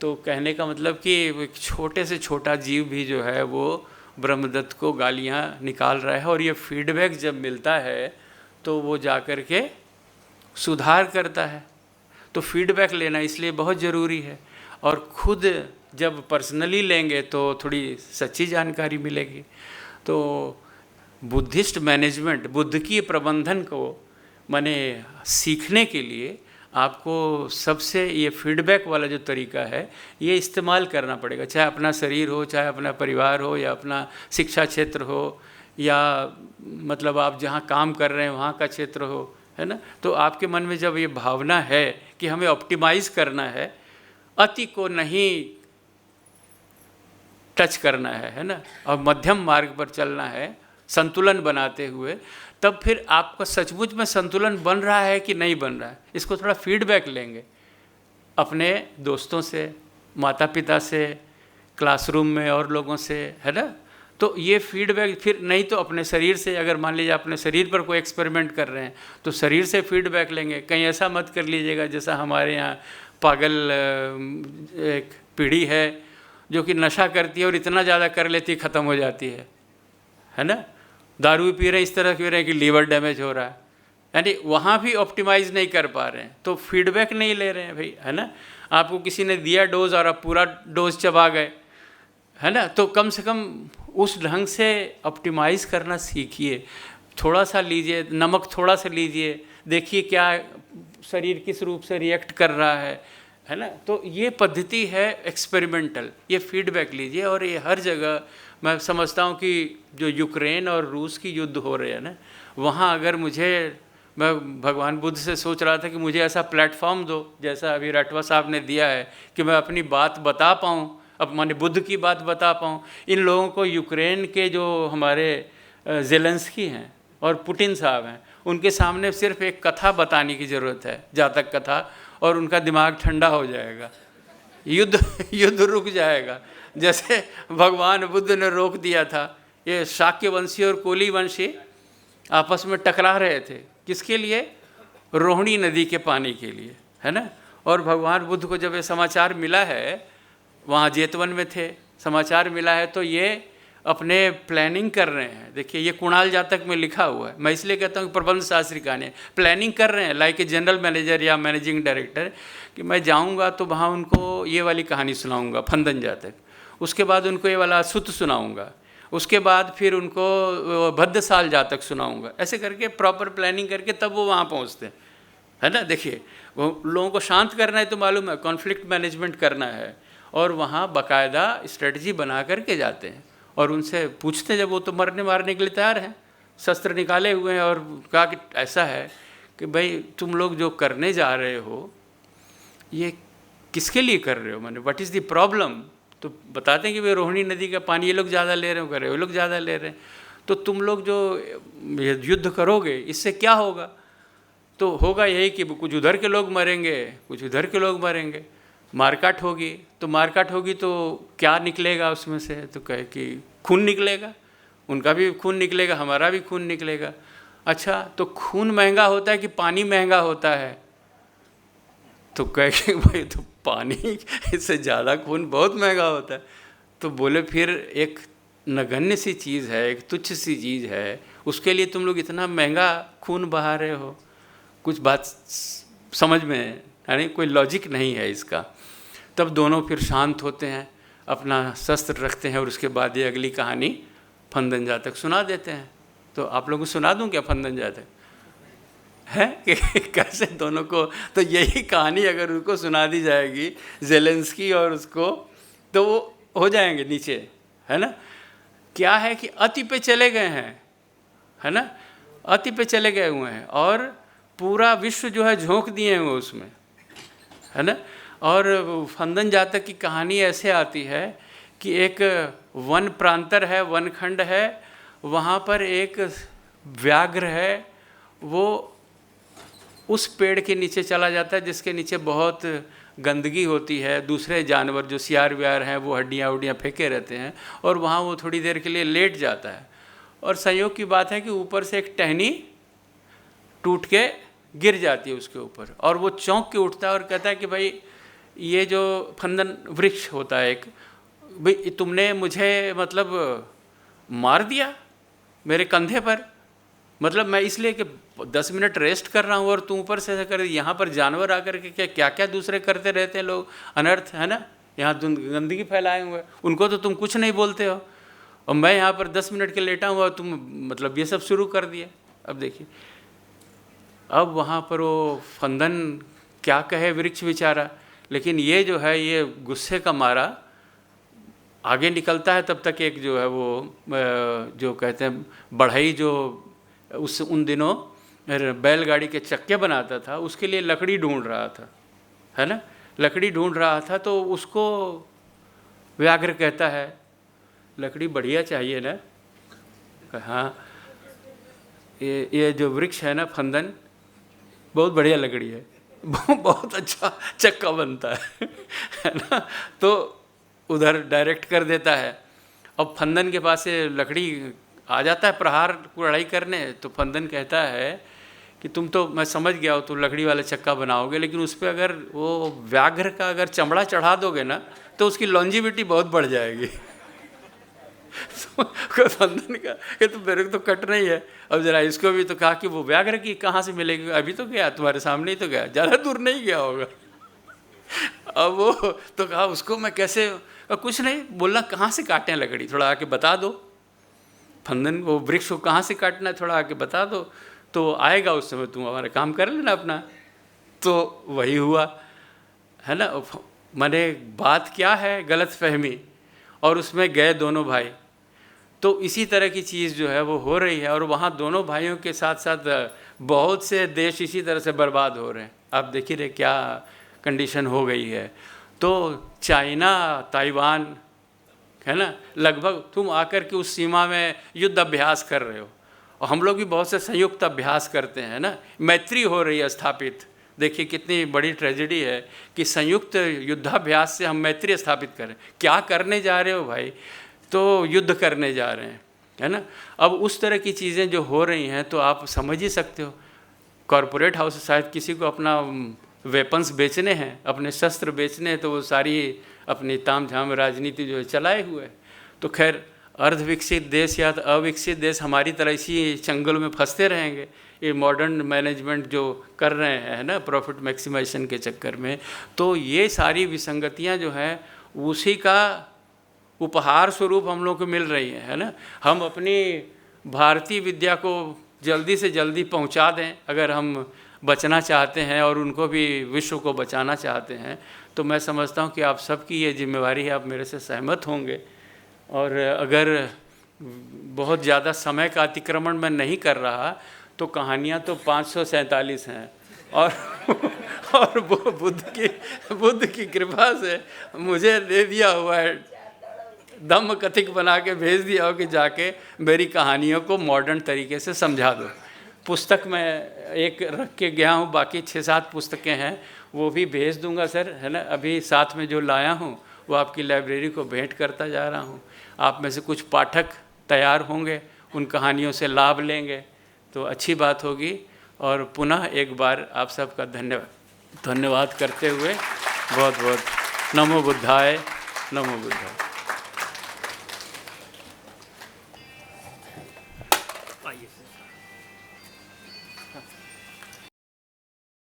तो कहने का मतलब कि एक छोटे से छोटा जीव भी जो है वो ब्रह्मदत्त को गालियाँ निकाल रहा है, और ये फीडबैक जब मिलता है तो वो जा कर के सुधार करता है। तो फीडबैक लेना इसलिए बहुत ज़रूरी है, और खुद जब पर्सनली लेंगे तो थोड़ी सच्ची जानकारी मिलेगी। तो बुद्धिस्ट मैनेजमेंट, बुद्ध की प्रबंधन को माने सीखने के लिए आपको सबसे ये फीडबैक वाला जो तरीका है ये इस्तेमाल करना पड़ेगा, चाहे अपना शरीर हो, चाहे अपना परिवार हो, या अपना शिक्षा क्षेत्र हो, या मतलब आप जहाँ काम कर रहे हैं वहाँ का क्षेत्र हो, है ना। तो आपके मन में जब ये भावना है कि हमें ऑप्टिमाइज करना है, अति को नहीं टच करना है ना, और मध्यम मार्ग पर चलना है संतुलन बनाते हुए, तब फिर आपका सचमुच में संतुलन बन रहा है कि नहीं बन रहा है, इसको थोड़ा फीडबैक लेंगे अपने दोस्तों से, माता पिता से, क्लासरूम में और लोगों से, है ना। तो ये फीडबैक फिर नहीं तो अपने शरीर से, अगर मान लीजिए अपने शरीर पर कोई एक्सपेरिमेंट कर रहे हैं तो शरीर से फीडबैक लेंगे। कहीं ऐसा मत कर लीजिएगा जैसा हमारे यहाँ पागल एक पीढ़ी है जो कि नशा करती है और इतना ज़्यादा कर लेती है, ख़त्म हो जाती है ना। दारू पी रहे हैं, इस तरह पी रहे हैं कि लीवर डैमेज हो रहा है, यानी वहाँ भी ऑप्टिमाइज़ नहीं कर पा रहे हैं, तो फीडबैक नहीं ले रहे हैं भाई, है ना। आपको किसी ने दिया डोज और आप पूरा डोज चबा गए, है ना। तो कम से कम उस ढंग से ऑप्टिमाइज़ करना सीखिए, थोड़ा सा लीजिए, नमक थोड़ा सा लीजिए, देखिए क्या शरीर किस रूप से रिएक्ट कर रहा है ना। तो ये पद्धति है एक्सपेरिमेंटल, ये फीडबैक लीजिए। और ये हर जगह मैं समझता हूँ कि जो यूक्रेन और रूस की युद्ध हो रहे हैं ना, वहाँ अगर मैं भगवान बुद्ध से सोच रहा था कि मुझे ऐसा प्लेटफॉर्म दो जैसा अभी राठवा साहब ने दिया है कि मैं अपनी बात बता पाऊँ, अब माने बुद्ध की बात बता पाऊँ। इन लोगों को यूक्रेन के जो हमारे ज़ेलेंस्की हैं और पुतिन साहब हैं, उनके सामने सिर्फ एक कथा बताने की ज़रूरत है, जातक कथा, और उनका दिमाग ठंडा हो जाएगा, युद्ध रुक जाएगा। जैसे भगवान बुद्ध ने रोक दिया था, ये शाक्य वंशी और कोली वंशी आपस में टकरा रहे थे, किसके लिए? रोहिणी नदी के पानी के लिए, है ना। और भगवान बुद्ध को जब ये समाचार मिला है, वहाँ जेतवन में थे, समाचार मिला है, तो ये अपने प्लानिंग कर रहे हैं। देखिए ये कुणाल जातक में लिखा हुआ है, मैं इसलिए कहता हूँ कि प्रबंध शास्त्री कहानी प्लानिंग कर रहे हैं, लाइक ए जनरल मैनेजर या मैनेजिंग डायरेक्टर, कि मैं जाऊँगा तो वहाँ उनको ये वाली कहानी सुनाऊँगा फंदन जातक, उसके बाद उनको ये वाला सुत सुनाऊँगा, उसके बाद फिर उनको भद्रसाल जातक सुनाऊँगा, ऐसे करके प्रॉपर प्लानिंग करके तब वो वहाँ पहुँचते हैं, है ना। देखिए वो लोगों को शांत करना है तो मालूम है, कॉन्फ्लिक्ट मैनेजमेंट करना है, और वहाँ बाकायदा स्ट्रेटजी बना करके जाते हैं और उनसे पूछते हैं, जब वो तो मरने मारने के लिए तैयार हैं, शस्त्र निकाले हुए हैं, और कहा कि ऐसा है कि भाई तुम लोग जो करने जा रहे हो ये किसके लिए कर रहे हो, माने व्हाट इज़ द प्रॉब्लम। तो बताते हैं कि भाई रोहिणी नदी का पानी ये लोग ज़्यादा ले रहे हो, कर रहे हो, ये लोग ज़्यादा ले रहे हैं, तो तुम लोग जो युद्ध करोगे इससे क्या होगा? तो होगा यही कि कुछ उधर के लोग मरेंगे, कुछ उधर के लोग मरेंगे, मारकाट होगी। तो मारकाट होगी तो क्या निकलेगा उसमें से? तो कहे कि खून निकलेगा, उनका भी खून निकलेगा, हमारा भी खून निकलेगा। अच्छा, तो खून महंगा होता है कि पानी महंगा होता है? तो कहे कि भाई तो पानी इससे ज़्यादा खून बहुत महंगा होता है। तो बोले फिर एक नगण्य सी चीज़ है, एक तुच्छ सी चीज़ है, उसके लिए तुम लोग इतना महंगा खून बहा रहे हो? कुछ बात समझ में, यानी कोई लॉजिक नहीं है इसका। तब दोनों फिर शांत होते हैं, अपना शस्त्र रखते हैं, और उसके बाद ये अगली कहानी फंदन जातक सुना देते हैं। तो आप लोगों को सुना दूं क्या फंदन जातक है कि कैसे दोनों को? तो यही कहानी अगर उनको सुना दी जाएगी, ज़ेलेंस्की और उसको, तो वो हो जाएंगे नीचे, है ना। क्या है कि अति पे चले गए हैं, है ना, अति पे चले गए हुए हैं, और पूरा विश्व जो है झोंक दिए हैं उसमें, है ना। और फंदन जातक की कहानी ऐसे आती है कि एक वन प्रांतर है, वनखंड है, वहाँ पर एक व्याघ्र है, वो उस पेड़ के नीचे चला जाता है जिसके नीचे बहुत गंदगी होती है, दूसरे जानवर जो सियार व्यार हैं वो हड्डियाँ उड्डियाँ फेंके रहते हैं, और वहाँ वो थोड़ी देर के लिए लेट जाता है, और संयोग की बात है कि ऊपर से एक टहनी टूट के गिर जाती है उसके ऊपर, और वो चौंक के उठता है और कहता है कि भाई ये जो फंदन वृक्ष होता है एक, भाई तुमने मुझे मतलब मार दिया मेरे कंधे पर, मतलब मैं इसलिए कि 10 मिनट रेस्ट कर रहा हूँ और तुम ऊपर से ऐसा कर, यहाँ पर जानवर आकर के क्या क्या दूसरे करते रहते हैं लोग, अनर्थ, है ना, यहाँ गंदगी फैलाए हुए, उनको तो तुम कुछ नहीं बोलते हो, और मैं यहाँ पर 10 मिनट के लेटा हुआ, तुम मतलब ये सब शुरू कर दिए। अब देखिए, अब वहाँ पर वो फंदन क्या कहे वृक्ष बेचारा, लेकिन ये जो है ये गुस्से का मारा आगे निकलता है। तब तक एक जो है वो जो कहते हैं बढ़ई, जो उन दिनों बैलगाड़ी के चक्के बनाता था, उसके लिए लकड़ी ढूंढ रहा था, है ना, लकड़ी ढूंढ रहा था। तो उसको व्याघ्र कहता है लकड़ी बढ़िया चाहिए ना, हाँ ये जो वृक्ष है ना फंदन, बहुत बढ़िया लकड़ी है, बहुत अच्छा चक्का बनता है ना। तो उधर डायरेक्ट कर देता है। अब फंदन के पास से लकड़ी आ जाता है प्रहार कुड़ाई करने, तो फंदन कहता है कि तुम तो, मैं समझ गया हो, तुम लकड़ी वाला चक्का बनाओगे, लेकिन उस पर अगर वो व्याघ्र का अगर चमड़ा चढ़ा दोगे ना तो उसकी लॉन्जिविटी बहुत बढ़ जाएगी। फंदन का ये तो मेरे को तो कटना ही है। अब जरा इसको भी तो कहा कि वो व्याघ्र की कहाँ से मिलेगी, अभी तो गया तुम्हारे सामने ही तो गया, ज़्यादा दूर नहीं गया होगा। अब वो तो कहा उसको मैं कैसे, कुछ नहीं बोलना, कहाँ से काटें लकड़ी, थोड़ा आके बता दो। फंदन वो वृक्ष को कहाँ से काटना है थोड़ा आके बता दो, तो आएगा उस समय, तुम हमारा काम कर लेना अपना। तो वही हुआ है ना। माने बात क्या है, गलत फहमी, और उसमें गए दोनों भाई। तो इसी तरह की चीज़ जो है वो हो रही है, और वहाँ दोनों भाइयों के साथ साथ बहुत से देश इसी तरह से बर्बाद हो रहे हैं। आप देखिए रहे क्या कंडीशन हो गई है। तो चाइना, ताइवान है ना, लगभग तुम आकर के उस सीमा में युद्ध अभ्यास कर रहे हो, और हम लोग भी बहुत से संयुक्त अभ्यास करते हैं ना, मैत्री हो रही है स्थापित। देखिए कितनी बड़ी ट्रेजेडी है कि संयुक्त युद्धाभ्यास से हम मैत्री स्थापित करें। क्या करने जा रहे हो भाई, तो युद्ध करने जा रहे हैं, है ना। अब उस तरह की चीज़ें जो हो रही हैं तो आप समझ ही सकते हो, कॉरपोरेट हाउस शायद किसी को अपना वेपन्स बेचने हैं, अपने शस्त्र बेचने हैं, तो वो सारी अपनी ताम झाम राजनीति जो है चलाए हुए है। तो खैर अर्धविकसित देश या अविकसित देश हमारी तरह इसी चंगल में फंसते रहेंगे, ये मॉडर्न मैनेजमेंट जो कर रहे हैं ना, प्रॉफिट मैक्सिमाइजेशन के चक्कर में। तो ये सारी विसंगतियां जो हैं उसी का उपहार स्वरूप हम लोग को मिल रही है ना। हम अपनी भारतीय विद्या को जल्दी से जल्दी पहुंचा दें, अगर हम बचना चाहते हैं और उनको भी विश्व को बचाना चाहते हैं, तो मैं समझता हूं कि आप सबकी ये जिम्मेवारी है, आप मेरे से सहमत होंगे। और अगर बहुत ज़्यादा समय का अतिक्रमण मैं नहीं कर रहा तो कहानियाँ तो 547 हैं, और वो बुद्ध की कृपा से मुझे दे दिया हुआ है, दम कथिक बना के भेज दिया हो कि जाके मेरी कहानियों को मॉडर्न तरीके से समझा दो। पुस्तक मैं एक रख के गया हूँ, बाकी 6-7 पुस्तकें हैं, वो भी भेज दूंगा सर, है ना। अभी साथ में जो लाया हूँ वो आपकी लाइब्रेरी को भेंट करता जा रहा हूँ। आप में से कुछ पाठक तैयार होंगे, उन कहानियों से लाभ लेंगे तो अच्छी बात होगी। और पुनः एक बार आप सबका धन्यवाद करते हुए बहुत बहुत नमो बुद्धाय, नमो बुद्धाय।